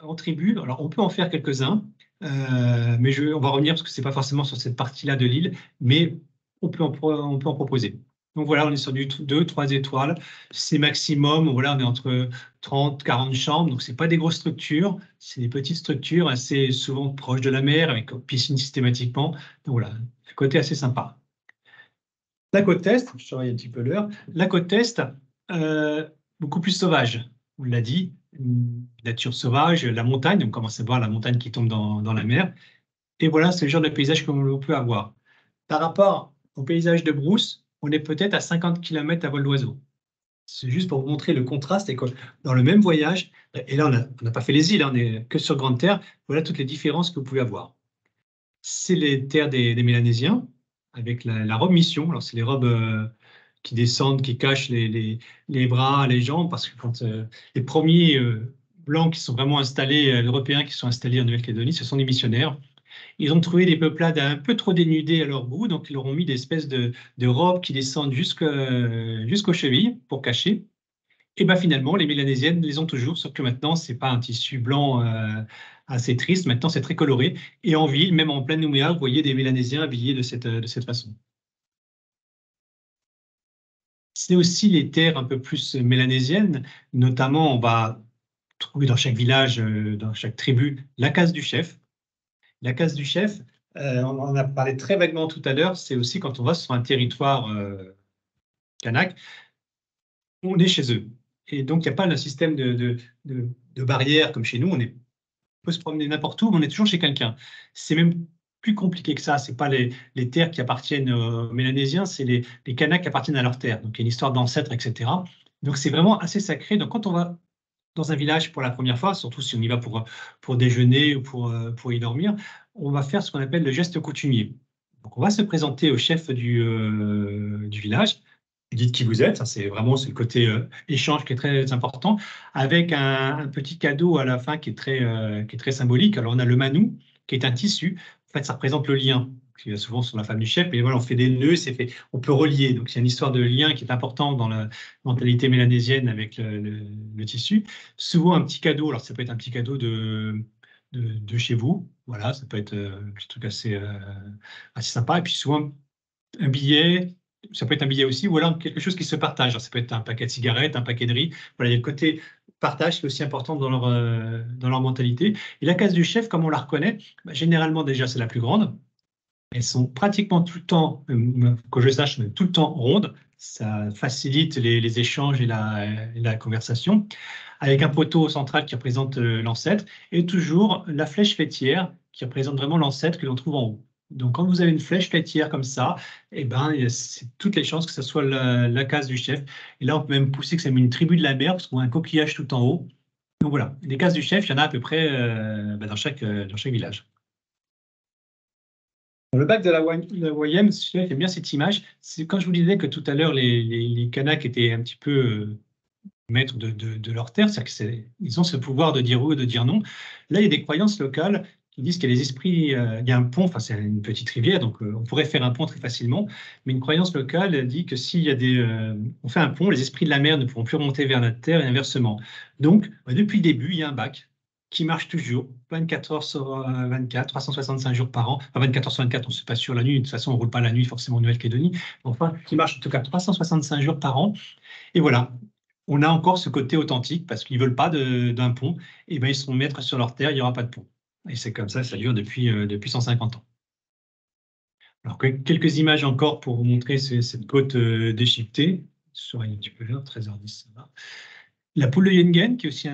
en tribu, alors on peut en faire quelques-uns. Mais on va revenir parce que ce n'est pas forcément sur cette partie-là de l'île, mais on peut en proposer. Donc voilà, on est sur du 2-3 étoiles. C'est maximum, voilà, on est entre 30-40 chambres, donc ce n'est pas des grosses structures, c'est des petites structures assez souvent proches de la mer, avec piscine systématiquement. Donc voilà, un côté assez sympa. La côte Est, je surveille un petit peu l'heure, la côte Est, beaucoup plus sauvage, on l'a dit, une nature sauvage, la montagne, on commence à voir la montagne qui tombe dans la mer. Et voilà, c'est le genre de paysage que l'on peut avoir. Par rapport au paysage de brousse, on est peut-être à 50 km à vol d'oiseau. C'est juste pour vous montrer le contraste et que dans le même voyage, et là on n'a pas fait les îles, on n'est que sur Grande Terre, voilà toutes les différences que vous pouvez avoir. C'est les terres des Mélanésiens, avec la robe mission. Alors c'est les robes qui descendent, qui cachent les bras, les jambes, parce que quand les premiers blancs qui sont vraiment installés, européens qui sont installés en Nouvelle-Calédonie, ce sont des missionnaires. Ils ont trouvé des peuplades un peu trop dénudées à leur goût, donc ils leur ont mis des espèces de robes qui descendent jusqu'aux chevilles pour cacher. Et bien finalement, les Mélanésiennes les ont toujours, sauf que maintenant, ce n'est pas un tissu blanc assez triste, maintenant c'est très coloré. Et en ville, même en pleine Nouméa, vous voyez des Mélanésiens habillés de cette façon. C'est aussi les terres un peu plus mélanésiennes, notamment on va trouver dans chaque village, dans chaque tribu, la case du chef. La case du chef, on en a parlé très vaguement tout à l'heure, c'est aussi quand on va sur un territoire kanak, on est chez eux. Et donc, il n'y a pas le système de barrière comme chez nous. On peut se promener n'importe où, mais on est toujours chez quelqu'un. C'est même plus compliqué que ça. Ce n'est pas les terres qui appartiennent aux Mélanésiens, c'est les Kanaks qui appartiennent à leurs terres. Donc, il y a une histoire d'ancêtres, etc. Donc, c'est vraiment assez sacré. Donc, quand on va dans un village pour la première fois, surtout si on y va pour déjeuner ou pour y dormir, on va faire ce qu'on appelle le geste coutumier. Donc, on va se présenter au chef du village. Vous dites qui vous êtes, c'est le côté échange qui est très important, avec un petit cadeau à la fin qui est très symbolique. Alors, on a le manou, qui est un tissu. En fait, ça représente le lien. Il y a souvent sur la femme du chef, mais voilà, on fait des nœuds, on peut relier. Donc, il y a une histoire de lien qui est importante dans la mentalité mélanésienne avec le tissu. Souvent, un petit cadeau, alors ça peut être un petit cadeau de chez vous, voilà, ça peut être un petit truc assez sympa. Et puis, souvent, un billet, ça peut être un billet aussi, ou alors quelque chose qui se partage. Alors, ça peut être un paquet de cigarettes, un paquet de riz. Voilà, il y a le côté partage qui est aussi important dans leur mentalité. Et la case du chef, comme on la reconnaît, généralement déjà c'est la plus grande. Elles sont pratiquement tout le temps, que je sache, tout le temps rondes. Ça facilite les échanges et la conversation. Avec un poteau central qui représente l'ancêtre et toujours la flèche fêtière qui représente vraiment l'ancêtre que l'on trouve en haut. Donc, quand vous avez une flèche fêtière comme ça, c'est toutes les chances que ce soit la case du chef. Et là, on peut même pousser que c'est une tribu de la mer parce qu'on a un coquillage tout en haut. Donc voilà, les cases du chef, il y en a à peu près dans chaque village. Le bac de la Wayem, j'aime bien cette image. C'est quand je vous disais que tout à l'heure, les Kanaks étaient un petit peu maîtres de leur terre, c'est-à-dire qu'ils ont ce pouvoir de dire oui ou de dire non. Là, il y a des croyances locales qui disent qu'il y a des esprits, il y a un pont, enfin c'est une petite rivière, donc on pourrait faire un pont très facilement, mais une croyance locale dit que s'il y a on fait un pont, les esprits de la mer ne pourront plus remonter vers la terre et inversement. Donc, depuis le début, il y a un bac qui marche toujours, 24 heures sur 24, 365 jours par an. Enfin, 24 heures sur 24, on ne se passe sur la nuit. De toute façon, on ne roule pas la nuit forcément en Nouvelle-Calédonie. Enfin, qui marche en tout cas 365 jours par an. Et voilà, on a encore ce côté authentique parce qu'ils ne veulent pas d'un pont. Et bien, ils seront maîtres sur leur terre, il n'y aura pas de pont. Et c'est comme ça dure depuis 150 ans. Alors, quelques images encore pour vous montrer cette côte déchiquetée. Je souris un petit peu là, 13h10, ça va. La poule de Yengen, qui est aussi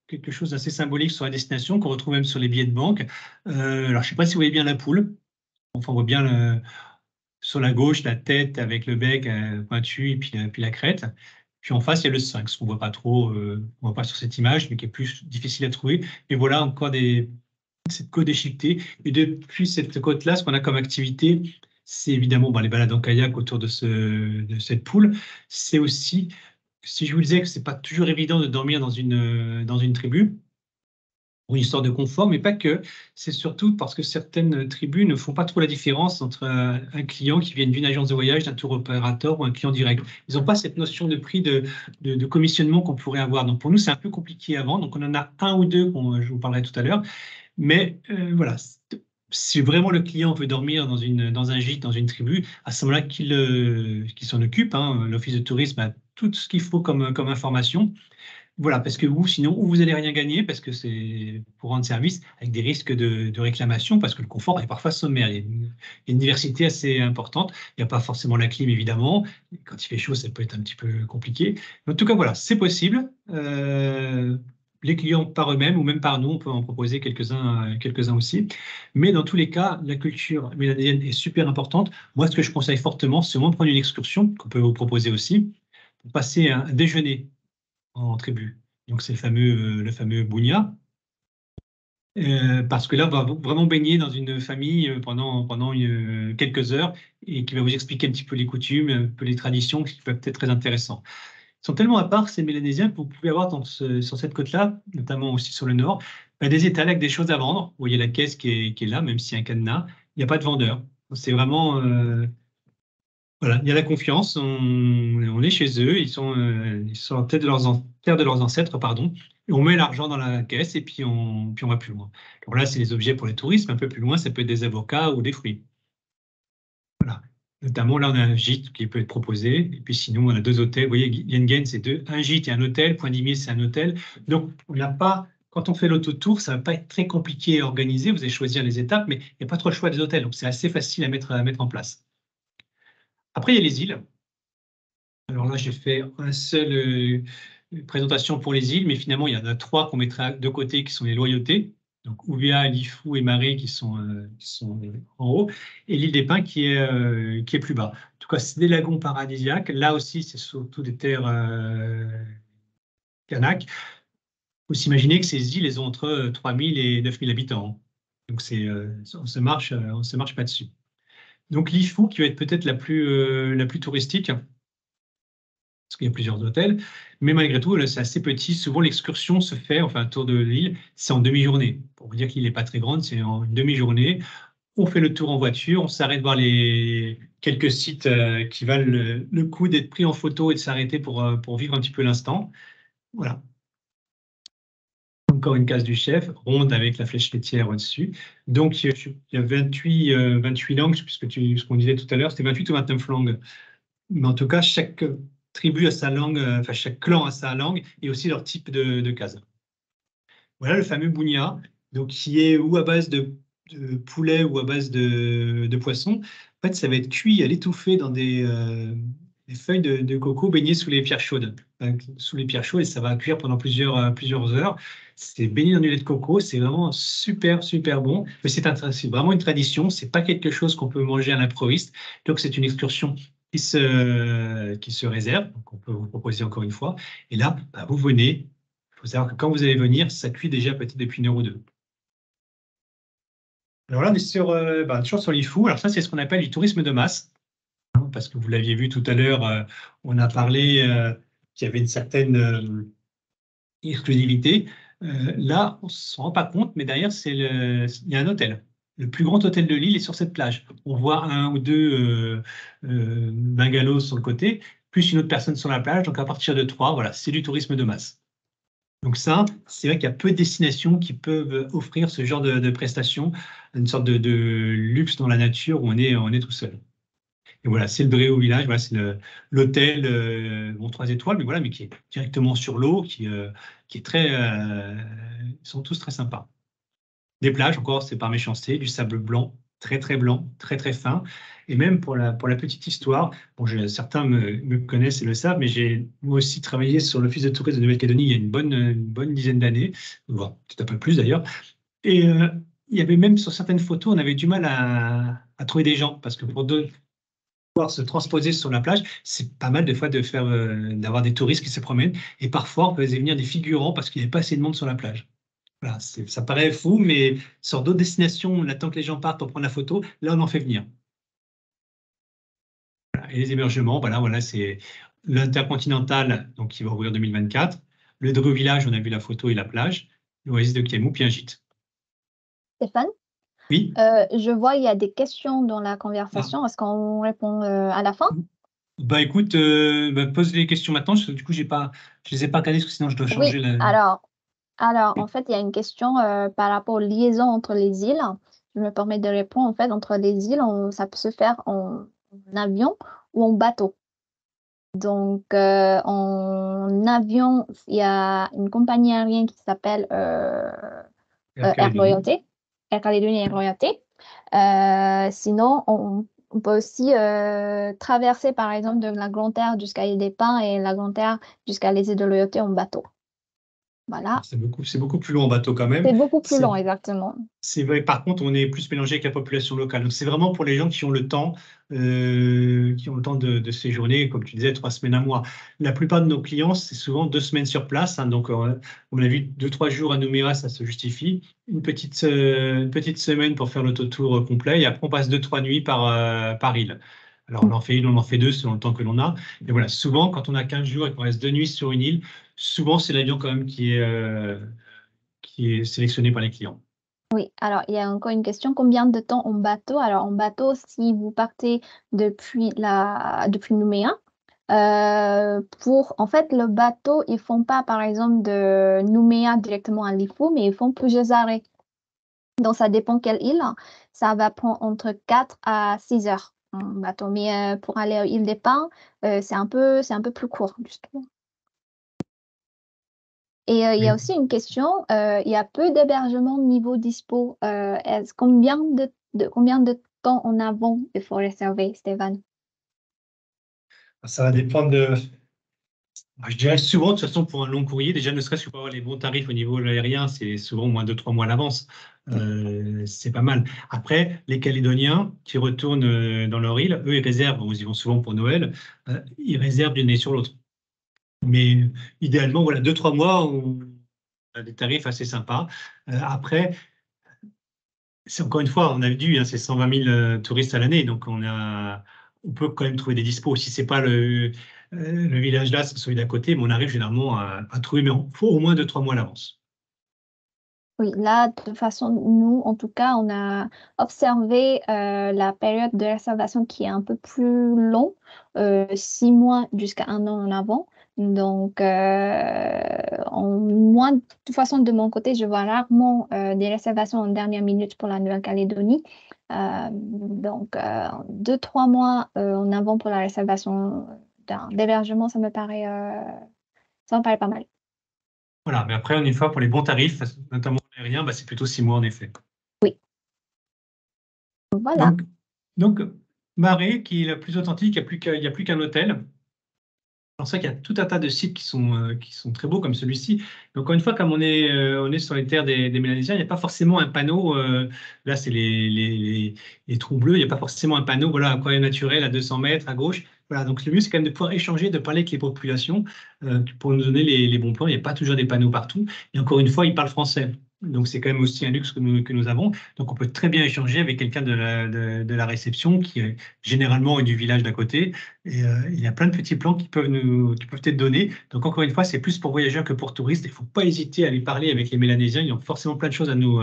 quelque chose d'assez symbolique sur la destination, qu'on retrouve même sur les billets de banque. Alors, je ne sais pas si vous voyez bien la poule. Enfin, on voit bien sur la gauche la tête avec le bec pointu et puis la crête. Puis en face, il y a le Sphinx, qu'on voit pas trop, on voit pas sur cette image, mais qui est plus difficile à trouver. Et voilà encore cette côte déchiquetée. Et depuis cette côte-là, ce qu'on a comme activité, c'est évidemment les balades en kayak autour de cette poule. C'est aussi, si je vous disais que c'est pas toujours évident de dormir dans une tribu, pour une histoire de confort, mais pas que. C'est surtout parce que certaines tribus ne font pas trop la différence entre un client qui vient d'une agence de voyage, d'un tour opérateur ou un client direct. Ils n'ont pas cette notion de prix de commissionnement qu'on pourrait avoir. Donc pour nous, c'est un peu compliqué avant. Donc on en a un ou deux, je vous parlerai tout à l'heure. Mais voilà, si vraiment le client veut dormir dans un gîte, dans une tribu, à ce moment-là, qu'il s'en occupe. Hein. L'Office de tourisme a tout ce qu'il faut comme information. Voilà, parce que sinon, vous n'allez rien gagner, parce que c'est pour rendre service avec des risques de réclamation, parce que le confort est parfois sommaire. Il y a une diversité assez importante. Il n'y a pas forcément la clim, évidemment. Quand il fait chaud, ça peut être un petit peu compliqué. Mais en tout cas, voilà, c'est possible. Les clients par eux-mêmes ou même par nous, on peut en proposer quelques-uns aussi. Mais dans tous les cas, la culture mélanésienne est super importante. Moi, ce que je conseille fortement, c'est au moins de prendre une excursion, qu'on peut vous proposer aussi, pour passer un déjeuner en tribu. Donc, c'est le fameux Bounia. Parce que là, on va vraiment baigner dans une famille pendant quelques heures et qui va vous expliquer un petit peu les coutumes, un peu les traditions qui peuvent être très intéressants. Ils sont tellement à part, ces Mélanésiens, que vous pouvez avoir sur cette côte-là, notamment aussi sur le nord, des étals avec des choses à vendre. Vous voyez la caisse qui est là, même s'il y a un cadenas. Il n'y a pas de vendeur. C'est vraiment voilà, il y a la confiance, on est chez eux, ils sont en tête terre de leurs ancêtres, pardon, et on met l'argent dans la caisse et puis on va plus loin. Alors là, c'est les objets pour les touristes, un peu plus loin, ça peut être des avocats ou des fruits. Voilà. Notamment, là, on a un gîte qui peut être proposé, et puis sinon, on a deux hôtels. Vous voyez, Yengen, c'est un gîte et un hôtel, Point d'Imier, c'est un hôtel. Donc, on n'a pas, quand on fait l'autotour, ça ne va pas être très compliqué à organiser, vous allez choisir les étapes, mais il n'y a pas trop le choix des hôtels, donc c'est assez facile à mettre en place. Après, il y a les îles. Alors là, j'ai fait une seule présentation pour les îles, mais finalement, il y en a trois qu'on mettra de côté qui sont les loyautés. Donc, Ouvéa, Lifou et Marie qui sont en haut, et l'île des Pins qui est plus bas. En tout cas, c'est des lagons paradisiaques. Là aussi, c'est surtout des terres kanak. Il faut s'imaginer que ces îles, elles ont entre 3000 et 9000 habitants. Donc, on se marche pas dessus. Donc, Lifou, qui va être peut-être la plus touristique, parce qu'il y a plusieurs hôtels, mais malgré tout, c'est assez petit. Souvent, l'excursion se fait, enfin, un tour de l'île, c'est en demi-journée. Pour vous dire qu'il n'est pas très grande, c'est en une demi-journée. On fait le tour en voiture, on s'arrête voir les quelques sites qui valent le coup d'être pris en photo et de s'arrêter pour vivre un petit peu l'instant. Voilà. Encore une case du chef, ronde avec la flèche laitière au-dessus. Donc, il y a 28 langues, puisque ce qu'on disait tout à l'heure, c'était 28 ou 29 langues. Mais en tout cas, chaque tribu a sa langue, enfin chaque clan a sa langue et aussi leur type de case. Voilà le fameux bounia, donc qui est ou à base de poulet ou à base de poisson. En fait, ça va être cuit à l'étouffée dans des feuilles de coco baignées sous les pierres chaudes. Sous les pierres chaudes, et ça va cuire pendant plusieurs heures. C'est baigné dans du lait de coco, c'est vraiment super, super bon. Mais c'est vraiment une tradition, c'est pas quelque chose qu'on peut manger à l'improviste. Donc, c'est une excursion qui se réserve, donc on peut vous proposer encore une fois. Et là, vous venez, il faut savoir que quand vous allez venir, ça cuit déjà peut-être depuis 1 heure ou 2. Alors là, on est toujours sur l'IFU. Alors ça, c'est ce qu'on appelle du tourisme de masse, hein, parce que vous l'aviez vu tout à l'heure, on a parlé qu'il y avait une certaine exclusivité. Là, on ne se rend pas compte, mais derrière, il y a un hôtel. Le plus grand hôtel de l'île est sur cette plage. On voit un ou deux bungalows sur le côté, plus une autre personne sur la plage. Donc à partir de 3, voilà, c'est du tourisme de masse. Donc ça, c'est vrai qu'il y a peu de destinations qui peuvent offrir ce genre de prestations, une sorte de luxe dans la nature où on est tout seul. Et voilà, c'est le Bréau Village, voilà, c'est l'hôtel 3 étoiles, mais voilà, mais qui est directement sur l'eau, qui est très, ils sont tous très sympas. Des plages, encore, c'est par méchanceté, du sable blanc, très très blanc, très très fin. Et même pour la petite histoire, bon, certains me connaissent et le savent, mais j'ai moi aussi travaillé sur l'Office de tourisme de Nouvelle-Calédonie il y a une bonne dizaine d'années, voire peut-être un peu plus d'ailleurs. Et il y avait même sur certaines photos, on avait du mal à trouver des gens, parce que pouvoir se transposer sur la plage. C'est pas mal des fois de faire, d'avoir des touristes qui se promènent. Et parfois, on peut venir des figurants parce qu'il n'y avait pas assez de monde sur la plage. Voilà, ça paraît fou, mais sur d'autres destinations, on attend que les gens partent pour prendre la photo. Là, on en fait venir. Voilà. Et les hébergements, voilà, c'est l'Intercontinental, donc qui va ouvrir en 2024. Le Dreux Village, on a vu la photo et la plage. L'Oasis de Kiamou, puis un gîte. Stéphane, Oui. je vois il y a des questions dans la Ah. conversation. Est-ce qu'on répond à la fin? Bah écoute, pose les questions maintenant, parce que du coup, je les ai pas regardées, parce que sinon je dois changer Oui, la. alors, en fait, il y a une question par rapport aux liaisons entre les îles. Je me permets de répondre. En fait, entre les îles, ça peut se faire en avion ou en bateau. Donc, en avion, il y a une compagnie aérienne qui s'appelle Air Loyauté, Air Calédonie Air Loyauté. Sinon, on peut aussi traverser, par exemple, de la Grande Terre jusqu'à l'île des Pins et la Grande Terre jusqu'à les îles de Loyauté en bateau. Voilà. C'est beaucoup plus long en bateau quand même. C'est beaucoup plus long, exactement. C'est vrai. Par contre, on est plus mélangé avec la population locale. Donc, c'est vraiment pour les gens qui ont le temps, de séjourner, comme tu disais, 3 semaines, un mois. La plupart de nos clients, c'est souvent 2 semaines sur place. Hein. Donc, on a vu 2-3 jours à Nouméa, ça se justifie. Une petite semaine pour faire l'autotour complet. Et après, on passe 2-3 nuits par île. Alors, on en fait une, on en fait deux selon le temps que l'on a. Et voilà, souvent, quand on a 15 jours et qu'on reste 2 nuits sur une île, souvent, c'est l'avion quand même qui est sélectionné par les clients. Oui, alors il y a encore une question. Combien de temps en bateau? Alors, en bateau, si vous partez depuis Nouméa, en fait, le bateau, ils font pas, par exemple, de Nouméa directement à Lifou, mais ils font plusieurs arrêts. Donc, ça dépend quelle île. Ça va prendre entre 4 à 6 heures en bateau. Mais pour aller aux îles des Pins, c'est un peu plus court, justement. Et il y a aussi une question, il y a peu d'hébergements niveau dispo. Combien de temps en avant il faut réserver, Stéphane? Ça va dépendre de. Je dirais souvent, de toute façon, pour un long courrier, déjà ne serait-ce que pour avoir les bons tarifs au niveau aérien, c'est souvent moins de 3 mois à l'avance. C'est pas mal. Après, les Calédoniens qui retournent dans leur île, eux, ils réservent, ils y vont souvent pour Noël, ils réservent d'une année sur l'autre. Mais idéalement, voilà, 2-3 mois, on a des tarifs assez sympas. Après, c'est encore une fois, on a vu, hein, c'est 120 000 touristes à l'année, donc on peut quand même trouver des dispos. Si c'est pas le village là, c'est celui d'à côté, mais on arrive généralement à trouver, mais il faut au moins 2-3 mois à l'avance. Oui, là, de toute façon, nous, en tout cas, on a observé la période de réservation qui est un peu plus longue, 6 mois jusqu'à 1 an en avant. Donc, moi, de toute façon, de mon côté, je vois rarement des réservations en dernière minute pour la Nouvelle-Calédonie. Donc, 2-3 mois en avant pour la réservation d'hébergement, ça me paraît pas mal. Voilà, mais après, une fois, pour les bons tarifs, notamment aériens, c'est plutôt 6 mois en effet. Oui, voilà. Donc Marais, qui est la plus authentique, il n'y a plus qu'un hôtel. Alors c'est vrai qu'il y a tout un tas de sites qui sont très beaux comme celui-ci. Mais encore une fois, comme on est sur les terres des Mélanésiens, il n'y a pas forcément un panneau. Là, c'est les trous bleus. Il n'y a pas forcément un panneau. Voilà, aquarium naturel à 200 mètres à gauche. Voilà, donc le mieux, c'est quand même de pouvoir échanger, de parler avec les populations pour nous donner les bons plans. Il n'y a pas toujours des panneaux partout. Et encore une fois, ils parlent français. Donc c'est quand même aussi un luxe que nous avons. Donc on peut très bien échanger avec quelqu'un de la réception qui est généralement du village d'à côté. Et il y a plein de petits plans qui peuvent être donnés. Donc, encore une fois, c'est plus pour voyageurs que pour touristes. Il ne faut pas hésiter à aller parler avec les Mélanésiens. Ils ont forcément plein de choses à nous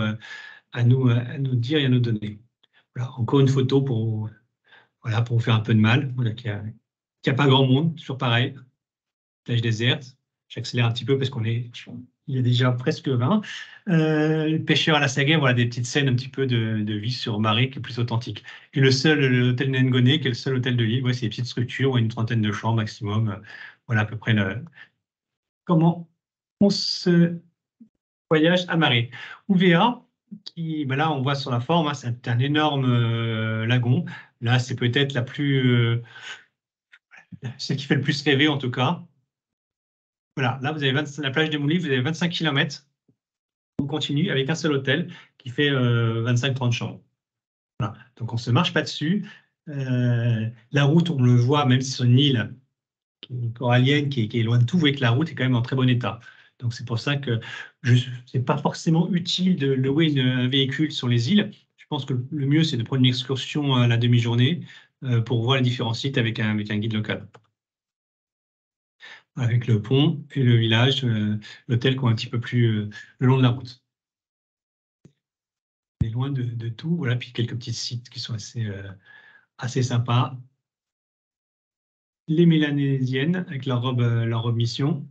dire et à nous donner. Voilà, encore une photo pour vous faire un peu de mal. Voilà, qu'il n'y a pas grand monde, toujours pareil. Plage déserte. J'accélère un petit peu parce il y a déjà presque 20. Le pêcheur à la Sagaie, voilà des petites scènes un petit peu de vie sur Marais qui est plus authentique. Et l'hôtel Nengoné, qui est le seul hôtel de l'île, c'est des petites structures, une trentaine de chambres maximum. Voilà à peu près comment on se voyage à Marais. Ouvéa, là on voit sur la forme, hein, c'est un énorme lagon. Là, c'est peut-être celle qui fait le plus rêver en tout cas. Voilà, là, vous avez la plage de Mouly, vous avez 25 km. On continue avec un seul hôtel qui fait 25-30 chambres. Voilà. Donc, on ne se marche pas dessus. La route, on le voit, même si c'est une île corallienne qui est loin de tout, vous voyez que la route est quand même en très bon état. Donc c'est pour ça que ce n'est pas forcément utile de louer un véhicule sur les îles. Je pense que le mieux, c'est de prendre une excursion à la demi-journée pour voir les différents sites avec un guide local. Avec le pont et le village, l'hôtel qui est un petit peu plus le long de la route. On est loin de tout, voilà, puis quelques petits sites qui sont assez sympas. Les Mélanésiennes avec leur robe mission.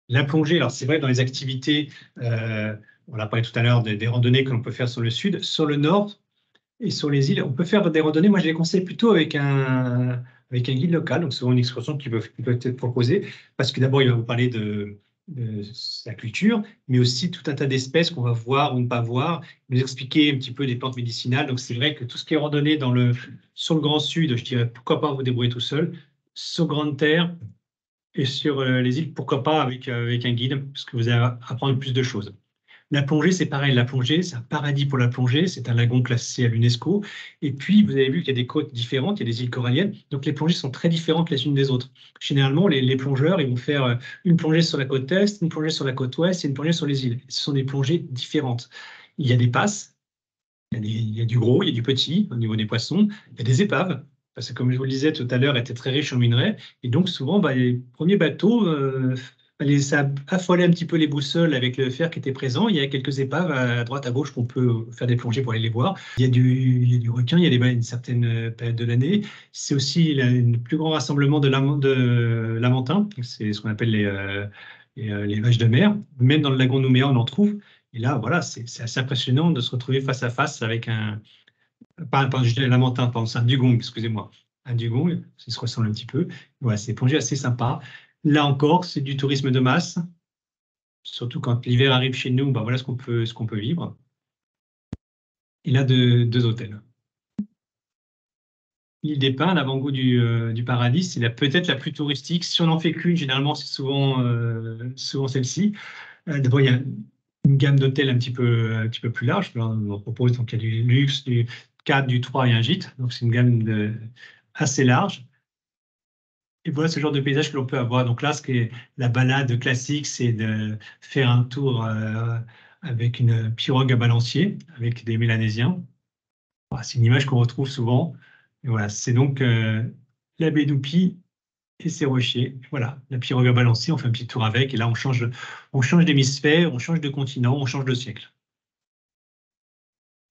La plongée, alors c'est vrai dans les activités, on l'a parlé tout à l'heure des randonnées que l'on peut faire sur le sud, sur le nord et sur les îles, on peut faire des randonnées. Moi, je les conseille plutôt avec un guide local, donc souvent une excursion qui peut être proposée, parce que d'abord, il va vous parler de sa culture, mais aussi tout un tas d'espèces qu'on va voir ou ne pas voir, nous expliquer un petit peu des plantes médicinales. Donc c'est vrai que tout ce qui est randonnée sur le Grand Sud, je dirais pourquoi pas vous débrouiller tout seul, sur Grande Terre et sur les îles, pourquoi pas avec un guide, parce que vous allez apprendre plus de choses. La plongée, c'est pareil. La plongée, c'est un paradis pour la plongée. C'est un lagon classé à l'UNESCO. Et puis, vous avez vu qu'il y a des côtes différentes, il y a des îles coralliennes. Donc, les plongées sont très différentes les unes des autres. Généralement, les plongeurs, ils vont faire une plongée sur la côte est, une plongée sur la côte ouest et une plongée sur les îles. Ce sont des plongées différentes. Il y a des passes, il y a du gros, il y a du petit au niveau des poissons, il y a des épaves. Parce que, comme je vous le disais tout à l'heure, était très riche en minerais. Et donc, souvent, les premiers bateaux, ça affolait un petit peu les boussoles avec le fer qui était présent. Il y a quelques épaves à droite, à gauche qu'on peut faire des plongées pour aller les voir. Il y a du requin, il y a des baleines une certaine période de l'année. C'est aussi le plus grand rassemblement de lamantins. C'est ce qu'on appelle les vaches de mer. Même dans le lagon Nouméa, on en trouve. Et là, voilà, c'est assez impressionnant de se retrouver face à face avec je dis un lamentin, pardon, c'est un dugong, excusez-moi. Un dugong, ça se ressemble un petit peu. Voilà, c'est une plongée assez sympa. Là encore, c'est du tourisme de masse. Surtout quand l'hiver arrive chez nous, voilà ce qu'on peut vivre. Il a deux hôtels. L'île des Pins, l'avant-goût du paradis, c'est peut-être la plus touristique. Si on n'en fait qu'une, généralement, c'est souvent celle-ci. D'abord, il y a une gamme d'hôtels un petit peu plus large. On propose donc il y a du luxe, du 4, du 3 et un gîte. Donc, c'est une gamme assez large. Et voilà ce genre de paysage que l'on peut avoir. Donc là, ce qui est la balade classique, c'est de faire un tour avec une pirogue à balancier, avec des Mélanésiens. Voilà, c'est une image qu'on retrouve souvent. Et voilà, c'est donc la baie d'Oupi et ses rochers. Voilà, la pirogue à balancier, on fait un petit tour avec. Et là, on change d'hémisphère, on change de continent, on change de siècle.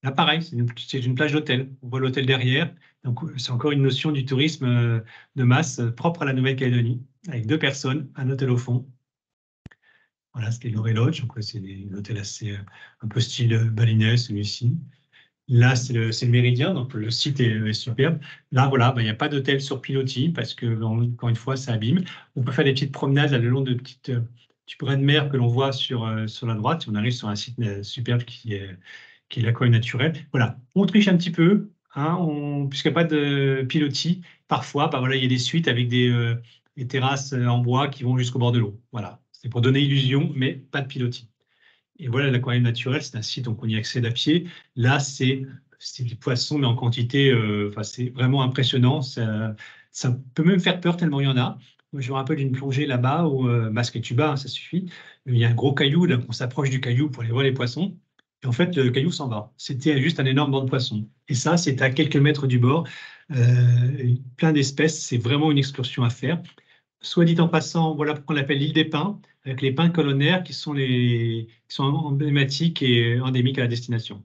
Là, pareil, c'est une plage d'hôtel. On voit l'hôtel derrière. Donc, c'est encore une notion du tourisme de masse propre à la Nouvelle-Calédonie, avec 2 personnes, un hôtel au fond. Voilà, c'était l'Oré Lodge. Donc, c'est un hôtel assez un peu style balinais, celui-ci. Là, c'est le Méridien, donc le site est superbe. Là, voilà, il n'y a pas d'hôtel sur pilotis parce que, encore une fois, ça abîme. On peut faire des petites promenades le long de petits brins de mer que l'on voit sur la droite. On arrive sur un site superbe qui est l'aquarium naturel. Voilà, on triche un petit peu, hein, puisqu'il n'y a pas de pilotis. Parfois, voilà, il y a des suites avec des terrasses en bois qui vont jusqu'au bord de l'eau. Voilà, c'est pour donner illusion, mais pas de pilotis. Et voilà, l'aquarium naturel, c'est un site donc on y accède à pied. Là, c'est des poissons, mais en quantité, c'est vraiment impressionnant. Ça peut même faire peur tellement il y en a. Moi, je me rappelle d'une plongée là-bas où masque et tuba, ça suffit. Il y a un gros caillou, là, on s'approche du caillou pour aller voir les poissons. Et en fait, le caillou s'en va. C'était juste un énorme banc de poissons. Et ça, c'est à quelques mètres du bord. Plein d'espèces. C'est vraiment une excursion à faire. Soit dit en passant, voilà pourquoi on l'appelle l'île des pins, avec les pins colonnaires qui sont emblématiques et endémiques à la destination.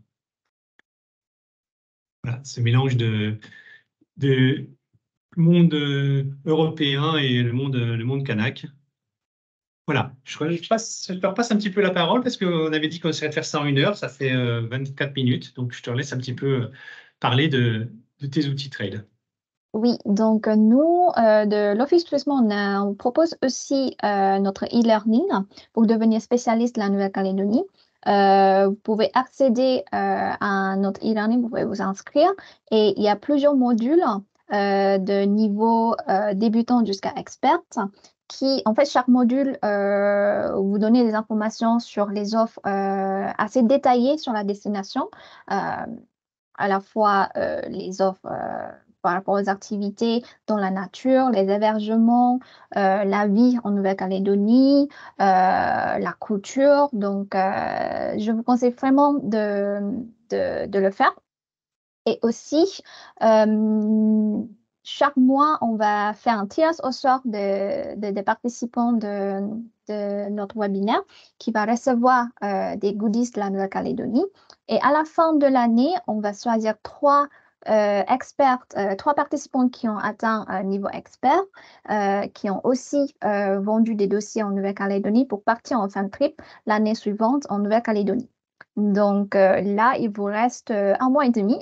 Voilà, ce mélange de monde européen et le monde kanak. Voilà, je te repasse un petit peu la parole parce qu'on avait dit qu'on essaierait de faire ça en 1 heure, ça fait 24 minutes, donc je te laisse un petit peu parler de tes outils trade. Oui, donc nous, de l'Office Tourisme, on propose aussi notre e-learning pour devenir spécialiste de la Nouvelle-Calédonie. Vous pouvez accéder à notre e-learning, vous pouvez vous inscrire et il y a plusieurs modules de niveau débutant jusqu'à expert qui, en fait, chaque module vous donne des informations sur les offres assez détaillées sur la destination. à la fois les offres par rapport aux activités dans la nature, les hébergements, la vie en Nouvelle-Calédonie, la culture. Donc, je vous conseille vraiment de le faire. Et aussi, chaque mois, on va faire un tirage au sort des participants de notre webinaire qui va recevoir des goodies de la Nouvelle-Calédonie. Et à la fin de l'année, on va choisir trois participants qui ont atteint un niveau expert, qui ont aussi vendu des dossiers en Nouvelle-Calédonie pour partir en fin de trip l'année suivante en Nouvelle-Calédonie. Donc là, il vous reste 1 mois et demi.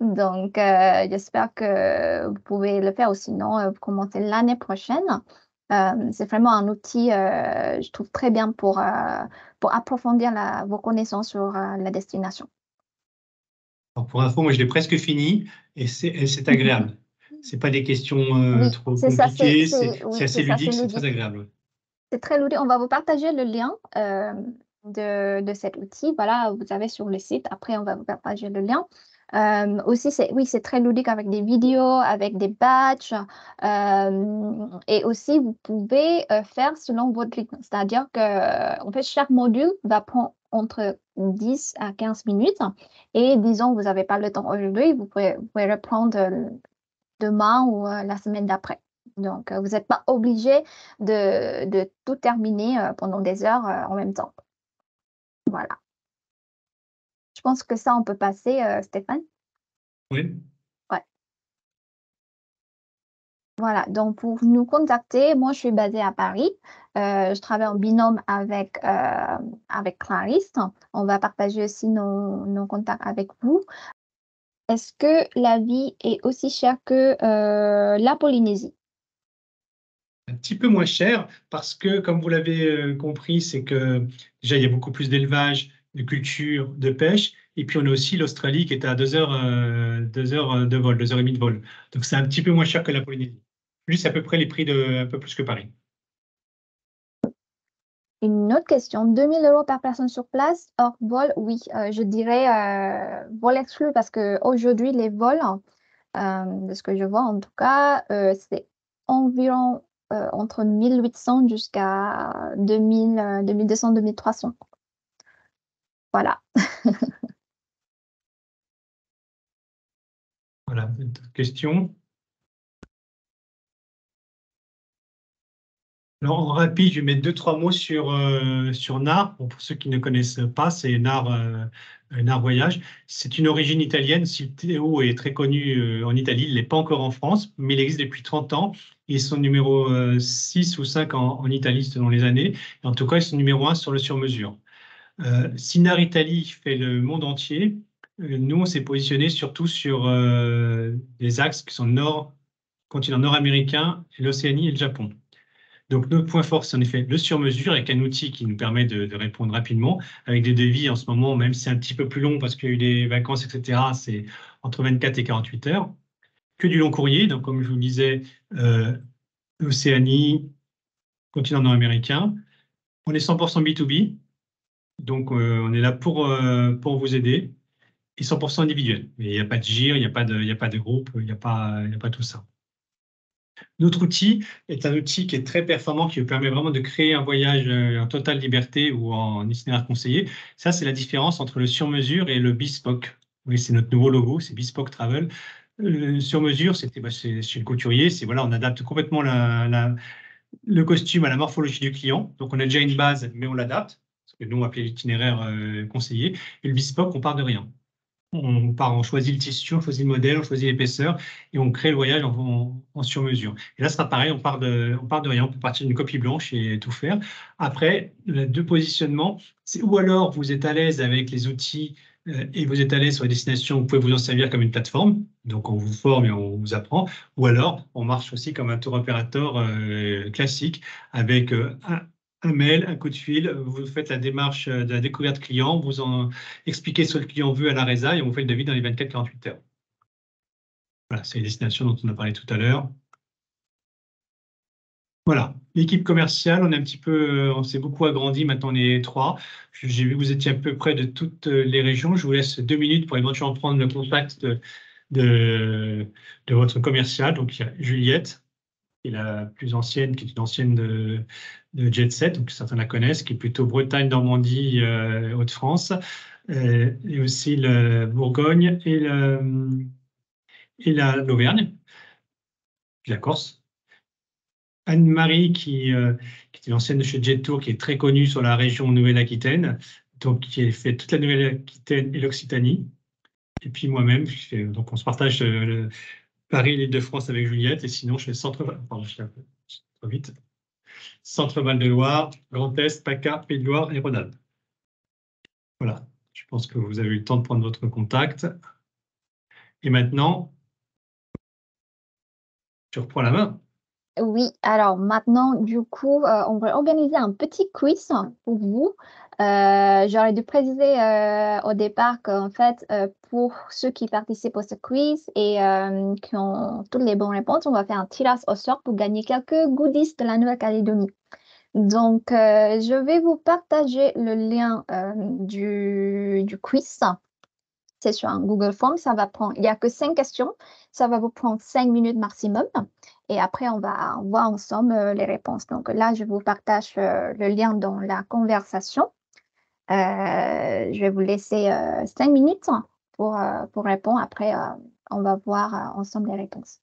Donc, j'espère que vous pouvez le faire ou sinon, vous commencez l'année prochaine. C'est vraiment un outil, je trouve, très bien pour approfondir vos connaissances sur la destination. Alors, pour info, moi, je l'ai presque fini et c'est agréable. C'est pas des questions Oui, trop c'est ça, compliquées, c'est oui, assez c'est ça, c'est ludique, c'est très ludique. agréable. C'est très ludique. On va vous partager le lien de cet outil. Voilà, vous avez sur le site. Après, on va vous partager le lien. Aussi, oui, c'est très ludique avec des vidéos, avec des badges. Et aussi, vous pouvez faire selon votre rythme. C'est-à-dire que, en fait, chaque module va prendre entre 10 à 15 minutes. Et disons, vous n'avez pas le temps aujourd'hui, vous pouvez reprendre demain ou la semaine d'après. Donc, vous n'êtes pas obligé de tout terminer pendant des heures en même temps. Voilà. Je pense que ça, on peut passer, Stéphane. Oui. Ouais. Voilà. Donc, pour nous contacter, moi, je suis basée à Paris. Je travaille en binôme avec Clarisse. On va partager aussi nos contacts avec vous. Est-ce que la vie est aussi chère que la Polynésie? Un petit peu moins cher parce que, comme vous l'avez compris, c'est que déjà, il y a beaucoup plus d'élevage, de culture, de pêche. Et puis, on a aussi l'Australie qui est à 2 heures de vol, 2 heures et demie de vol. Donc, c'est un petit peu moins cher que la Polynésie. Juste à peu près les prix de un peu plus que Paris. Une autre question, 2 000 € par personne sur place, hors vol, oui, je dirais vol exclu parce qu'aujourd'hui, les vols, de ce que je vois en tout cas, c'est environ entre 1 800 jusqu'à 2000, 2200, 2300. Voilà. Voilà, d'autres questions. Alors, en rapide, je vais mettre 2, 3 mots sur NAR. Bon, pour ceux qui ne connaissent pas, c'est NAR Voyage. C'est une origine italienne. Silteo est très connu en Italie. Il n'est pas encore en France, mais il existe depuis 30 ans. Ils sont numéro 6 ou 5 en Italie selon les années. Et en tout cas, ils sont numéro 1 sur le sur-mesure. Sinar Italie fait le monde entier. Nous, on s'est positionné surtout sur des axes qui sont continent nord-américain, l'Océanie et le Japon. Donc, notre point fort, c'est en effet le sur-mesure avec un outil qui nous permet de répondre rapidement, avec des devis en ce moment, même si c'est un petit peu plus long parce qu'il y a eu des vacances, etc., c'est entre 24 et 48 heures. Que du long courrier, donc comme je vous le disais, Océanie, continent nord-américain. On est 100% B2B, donc on est là pour vous aider, et 100% individuel. Mais il n'y a pas de GIR, il y a pas de groupe, il y a pas tout ça. Notre outil est un outil qui est très performant, qui vous permet vraiment de créer un voyage en totale liberté ou en itinéraire conseillé. Ça, c'est la différence entre le sur-mesure et le bespoke. Oui, c'est notre nouveau logo, c'est Bespoke Travel. Le sur-mesure, c'est chez le couturier, c'est voilà, on adapte complètement le costume à la morphologie du client. Donc, on a déjà une base, mais on l'adapte, parce que nous, on appelle l'itinéraire conseillé. Et le bespoke, on part de rien. On choisit le tissu, on choisit le modèle, on choisit l'épaisseur et on crée le voyage en sur-mesure. Et là, ce sera pareil, on part de rien, on peut partir d'une copie blanche et tout faire. Après, les deux positionnements, c'est ou alors vous êtes à l'aise avec les outils et vous êtes à l'aise sur les destinations, vous pouvez vous en servir comme une plateforme, donc on vous forme et on vous apprend, ou alors on marche aussi comme un tour opérateur classique avec un mail, un coup de fil, vous faites la démarche de la découverte client, vous en expliquez ce que le client veut à la résa et on vous fait le devis dans les 24-48 heures. Voilà, c'est les destinations dont on a parlé tout à l'heure. Voilà, l'équipe commerciale, on est un petit peu, on s'est beaucoup agrandi, maintenant on est 3. J'ai vu que vous étiez à peu près de toutes les régions. Je vous laisse 2 minutes pour éventuellement prendre le contact de, de votre commercial. Donc il y a Juliette, qui est la plus ancienne, qui est une ancienne de Jet Set, donc certains la connaissent, qui est plutôt Bretagne, Normandie, Hauts-de-France, et aussi le Bourgogne et l'Auvergne, puis la Corse. Anne-Marie, qui est l'ancienne de chez Jet Tour, qui est très connue sur la région Nouvelle-Aquitaine, donc qui a fait toute la Nouvelle-Aquitaine et l'Occitanie. Et puis moi-même, donc on se partage Paris et l'Île-de-France avec Juliette, et sinon je fais pardon, je fais un peu trop vite. Centre-Val de Loire, Grand Est, PACA, Pays de Loire et Rhône-Alpes. Voilà, je pense que vous avez eu le temps de prendre votre contact. Et maintenant, je reprends la main. Oui, alors maintenant, du coup, on va organiser un petit quiz pour vous. J'aurais dû préciser au départ qu'en fait, pour ceux qui participent à ce quiz et qui ont toutes les bonnes réponses, on va faire un tirage au sort pour gagner quelques goodies de la Nouvelle-Calédonie. Donc, je vais vous partager le lien du quiz. C'est sur un Google Form, il n'y a que 5 questions, ça va vous prendre 5 minutes maximum. Et après, on va voir ensemble les réponses. Donc là, je vous partage le lien dans la conversation. Je vais vous laisser 5 minutes pour répondre. Après, on va voir ensemble les réponses.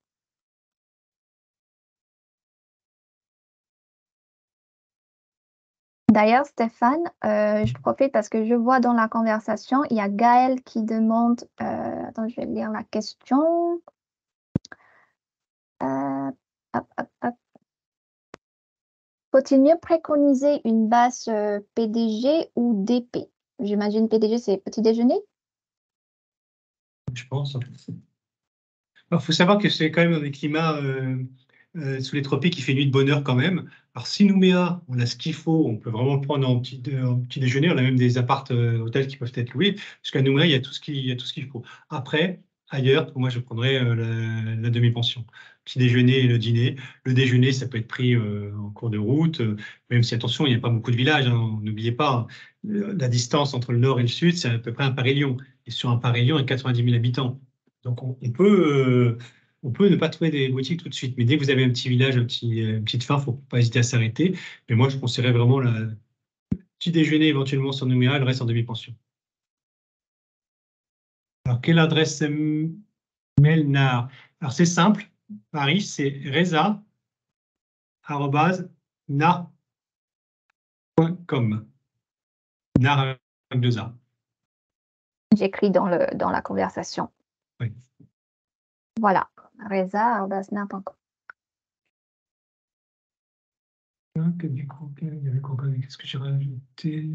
D'ailleurs, Stéphane, je profite parce que je vois dans la conversation, il y a Gaël qui demande, attends, je vais lire la question. Hop, hop, hop. Faut-il mieux préconiser une base PDG ou DP? J'imagine PDG, c'est petit déjeuner. Je pense. Il faut savoir que c'est quand même dans des climats sous les tropiques, il fait nuit de bonheur quand même. Alors, si Nouméa, on a ce qu'il faut, on peut vraiment le prendre en petit déjeuner. On a même des hôtels qui peuvent être loués. Jusqu'à Nouméa, il y a il y a tout ce qu'il faut. Après, ailleurs, pour moi, je prendrais la demi-pension. Petit déjeuner et le dîner. Le déjeuner, ça peut être pris en cours de route, même si, attention, il n'y a pas beaucoup de villages. Hein. N'oubliez pas, la distance entre le nord et le sud, c'est à peu près un Paris-Lyon. Et sur un Paris-Lyon, il y a 90 000 habitants. Donc, on peut ne pas trouver des boutiques tout de suite. Mais dès que vous avez un petit village, une petite faim, il ne faut pas hésiter à s'arrêter. Mais moi, je conseillerais vraiment le petit déjeuner éventuellement sur Nouméa, le reste en demi-pension. Alors, quelle adresse Melnar? Alors, c'est simple. Paris, c'est reza@nar.com. Nar avec 2 A. J'écris dans la conversation. Oui. Voilà, reza@nar.com. Du coup, qu'est-ce que j'ai rajouté?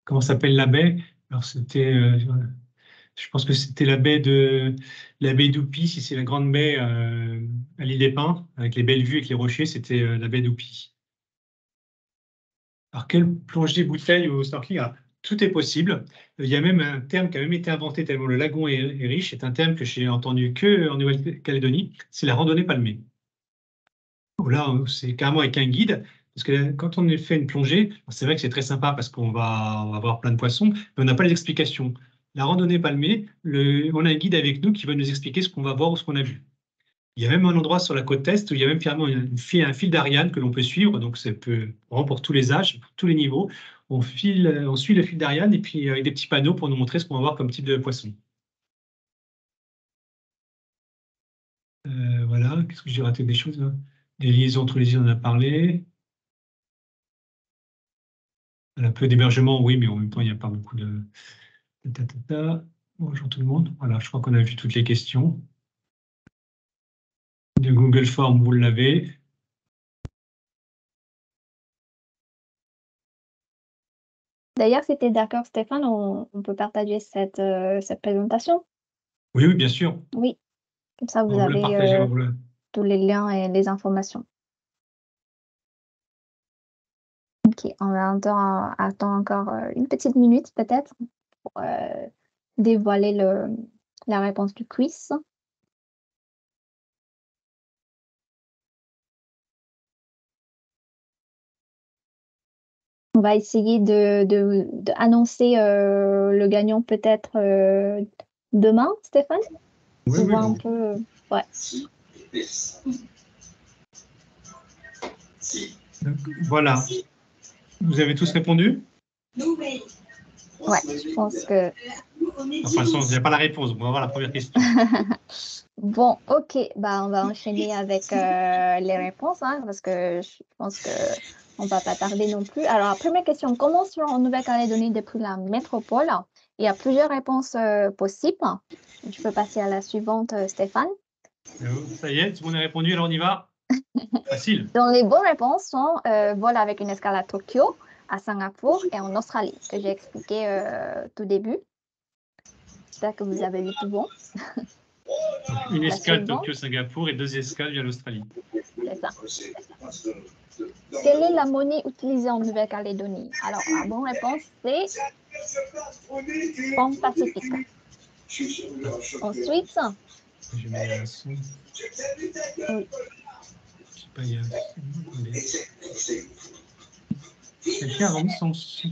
Comment s'appelle la baie? Alors, c'était, je pense que c'était la baie d'Oupi, si c'est la grande baie à l'île des Pins, avec les belles vues, avec les rochers, c'était la baie d'Oupi. Alors, quelle plongée bouteille ou snorkeling? Alors, tout est possible. Il y a même un terme qui a même été inventé tellement le lagon est riche. C'est un terme que j'ai entendu que en Nouvelle-Calédonie. C'est la randonnée palmée. Là, c'est carrément avec un guide. Parce que quand on fait une plongée, c'est vrai que c'est très sympa parce on va avoir plein de poissons, mais on n'a pas les explications. La randonnée palmée, on a un guide avec nous qui va nous expliquer ce qu'on va voir ou ce qu'on a vu. Il y a même un endroit sur la côte est où il y a même carrément un fil d'Ariane que l'on peut suivre. Donc, c'est vraiment pour tous les âges, pour tous les niveaux. On suit le fil d'Ariane et puis avec des petits panneaux pour nous montrer ce qu'on va voir comme type de poisson. Voilà, qu'est-ce que j'ai raté des choses là? Des liaisons entre les îles, on en a parlé. Un peu d'hébergement, oui, mais en même temps, il n'y a pas beaucoup de. Bonjour tout le monde. Voilà, je crois qu'on a vu toutes les questions. De Google Form, vous l'avez. D'ailleurs, si tu es d'accord, Stéphane, on peut partager cette présentation. Oui, oui, bien sûr. Oui, comme ça, vous On vous la avez partagez. tous les liens et les informations. Ok, on va attendre encore une petite minute peut-être pour dévoiler la réponse du quiz. On va essayer d'annoncer le gagnant peut-être demain, Stéphane, Oui, pour oui, voir un bon. peu. Ouais. Donc, voilà. Vous avez tous répondu? Ouais, je pense que. Enfin, il n'y a pas la réponse. On va voir la première question. Bon, ok, bah, on va enchaîner avec les réponses, hein, parce que je pense que on va pas tarder non plus. Alors, la première question, comment sont en Nouvelle-Calédonie depuis la métropole? Il y a plusieurs réponses possibles. Je peux passer à la suivante, Stéphane. Ça y est, tout le monde a répondu, alors on y va. Facile. Donc, les bonnes réponses sont vol avec une escale à Tokyo, à Singapour et en Australie, que j'ai expliqué tout début. J'espère que vous avez eu tout bon. Une La escale suivante, Tokyo-Singapour et 2 escales via l'Australie. c'est ça. Quelle est la monnaie utilisée en Nouvelle-Calédonie? Alors, la bonne réponse, c'est franc pacifique. Ensuite, Je mets un son. oui. Je sais pas, il y a un son. Attendez. Quelqu'un a remis son son.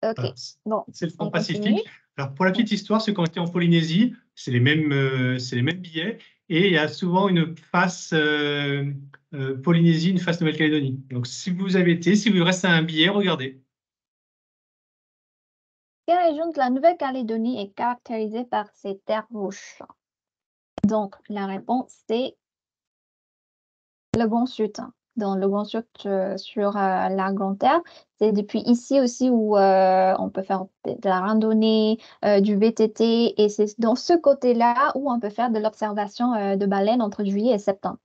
Ok, Voilà. bon, C'est le front on continue. Pacifique. Alors, pour la petite histoire, ceux qui ont été en Polynésie, c'est les mêmes billets. Et il y a souvent une face Polynésie, une face Nouvelle-Calédonie. Donc, si vous avez été, si vous reste un billet, regardez. Quelle région de la Nouvelle-Calédonie est caractérisée par ses terres roches? Donc, la réponse, c'est le Grand Sud. Dans le Grand Sud, sur la Grande Terre, c'est depuis ici aussi où on peut faire de la randonnée, du VTT, et c'est dans ce côté-là où on peut faire de l'observation de baleines entre juillet et septembre.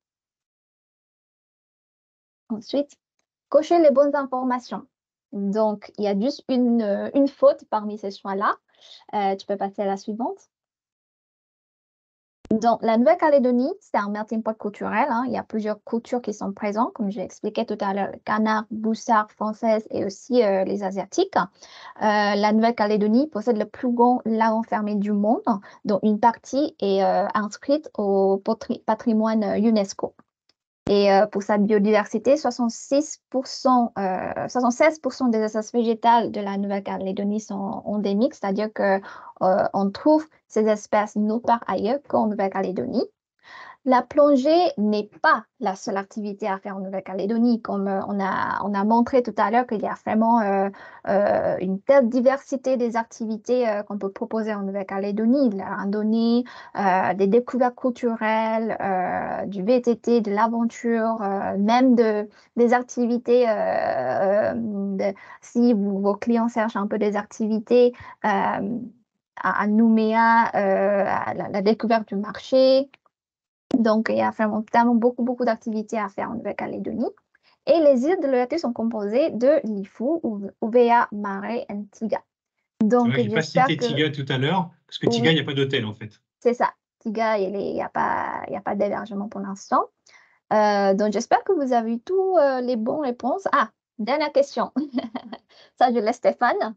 Ensuite, cocher les bonnes informations. Donc, il y a juste une faute parmi ces choix-là. Tu peux passer à la suivante. Donc, la Nouvelle-Calédonie, c'est un melting pot culturel, hein. Il y a plusieurs cultures qui sont présentes, comme j'ai expliqué tout à l'heure, le canard, boussard, française et aussi les asiatiques. La Nouvelle-Calédonie possède le plus grand lagon fermé du monde, dont une partie est inscrite au patrimoine UNESCO. Et pour sa biodiversité, 76% des espèces végétales de la Nouvelle-Calédonie sont endémiques, c'est-à-dire qu'on trouve ces espèces nulle part ailleurs qu'en Nouvelle-Calédonie. La plongée n'est pas la seule activité à faire en Nouvelle-Calédonie, comme on a montré tout à l'heure qu'il y a vraiment une telle diversité des activités qu'on peut proposer en Nouvelle-Calédonie, de la randonnée, des découvertes culturelles, du VTT, de l'aventure, même des activités, si vos clients cherchent un peu des activités à Nouméa, à la découverte du marché. Donc, il y a vraiment tellement beaucoup d'activités à faire en Nouvelle-Calédonie. Et les îles de l'ORT sont composées de Lifu, Uvea, Mare et Tiga. Donc, Je n'ai pas j'espère cité que... Tiga tout à l'heure, parce que Tiga, il Oui, n'y a pas d'hôtel, en fait. c'est ça. Tiga, il n'y a pas d'hébergement pour l'instant. Donc, j'espère que vous avez eu tous les bonnes réponses. Ah, dernière question. Ça, je laisse Stéphane.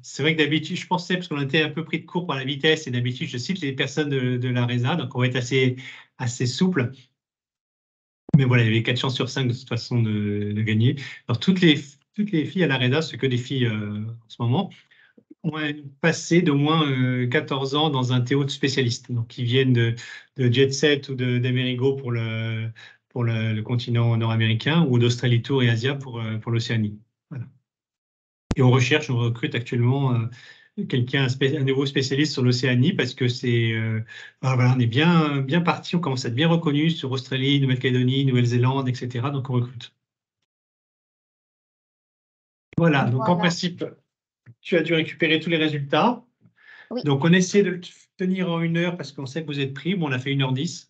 C'est vrai que d'habitude, je pensais, parce qu'on était un peu pris de court par la vitesse, et d'habitude, je cite les personnes de la RESA, donc on va être assez souple. Mais voilà, il y avait 4 chances sur 5 de toute façon de gagner. Alors, toutes les filles à la RESA, c'est que des filles en ce moment, ont passé d'au moins 14 ans dans un théâtre spécialiste, donc qui viennent de Jet Set ou d'Amerigo pour le continent nord-américain, ou d'Australie Tour et Asia pour l'Océanie. Voilà. Et on recrute actuellement un nouveau spécialiste sur l'Océanie parce que voilà, on est bien parti, on commence à être bien reconnu sur Australie, Nouvelle-Calédonie, Nouvelle-Zélande, etc. Donc on recrute. Voilà, donc en Voilà. principe, tu as dû récupérer tous les résultats. Oui. Donc on essaie de le tenir en 1 heure parce qu'on sait que vous êtes pris. Bon, on a fait 1h10.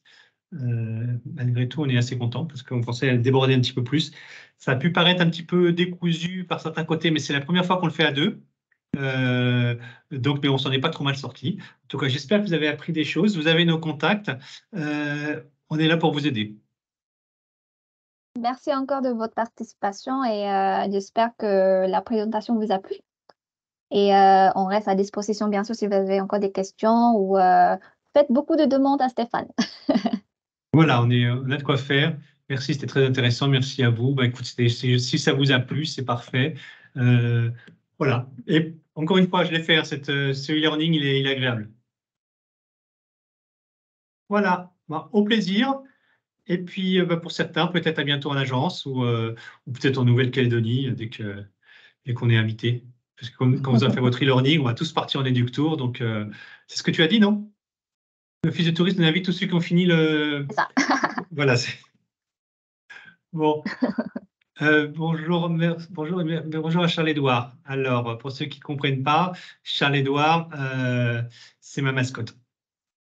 Malgré tout, on est assez content parce qu'on pensait déborder un petit peu plus. Ça a pu paraître un petit peu décousu par certains côtés, mais c'est la première fois qu'on le fait à deux. Donc, mais on s'en est pas trop mal sorti. En tout cas, j'espère que vous avez appris des choses. Vous avez nos contacts. On est là pour vous aider. Merci encore de votre participation et j'espère que la présentation vous a plu. Et on reste à disposition, bien sûr, si vous avez encore des questions ou faites beaucoup de demandes à Stéphane. Voilà, on a de quoi faire. Merci, c'était très intéressant. Merci à vous. Bah, écoute, si ça vous a plu, c'est parfait. Voilà. Et encore une fois, je l'ai fait, hein, ce e-learning, il est agréable. Voilà. Bah, au plaisir. Et puis, bah, pour certains, peut-être à bientôt en agence ou peut-être en Nouvelle-Calédonie dès qu'on est invité. Parce que quand vous avez fait votre e-learning, on va tous partir en Eductour. Donc, c'est ce que tu as dit, non? L'Office de tourisme invite tous ceux qui ont fini le. C'est ça. Voilà. Bon. Bonjour, bonjour à Charles-Édouard. Alors, pour ceux qui ne comprennent pas, Charles-Édouard, c'est ma mascotte.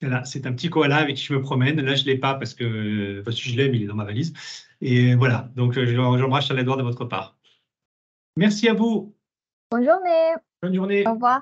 Voilà, c'est un petit koala avec qui je me promène. Là, je ne l'ai pas parce que, enfin, si je l'ai, mais il est dans ma valise. Et voilà, donc j'embrasse Charles-Édouard de votre part. Merci à vous. Bonne journée. Bonne journée. Au revoir.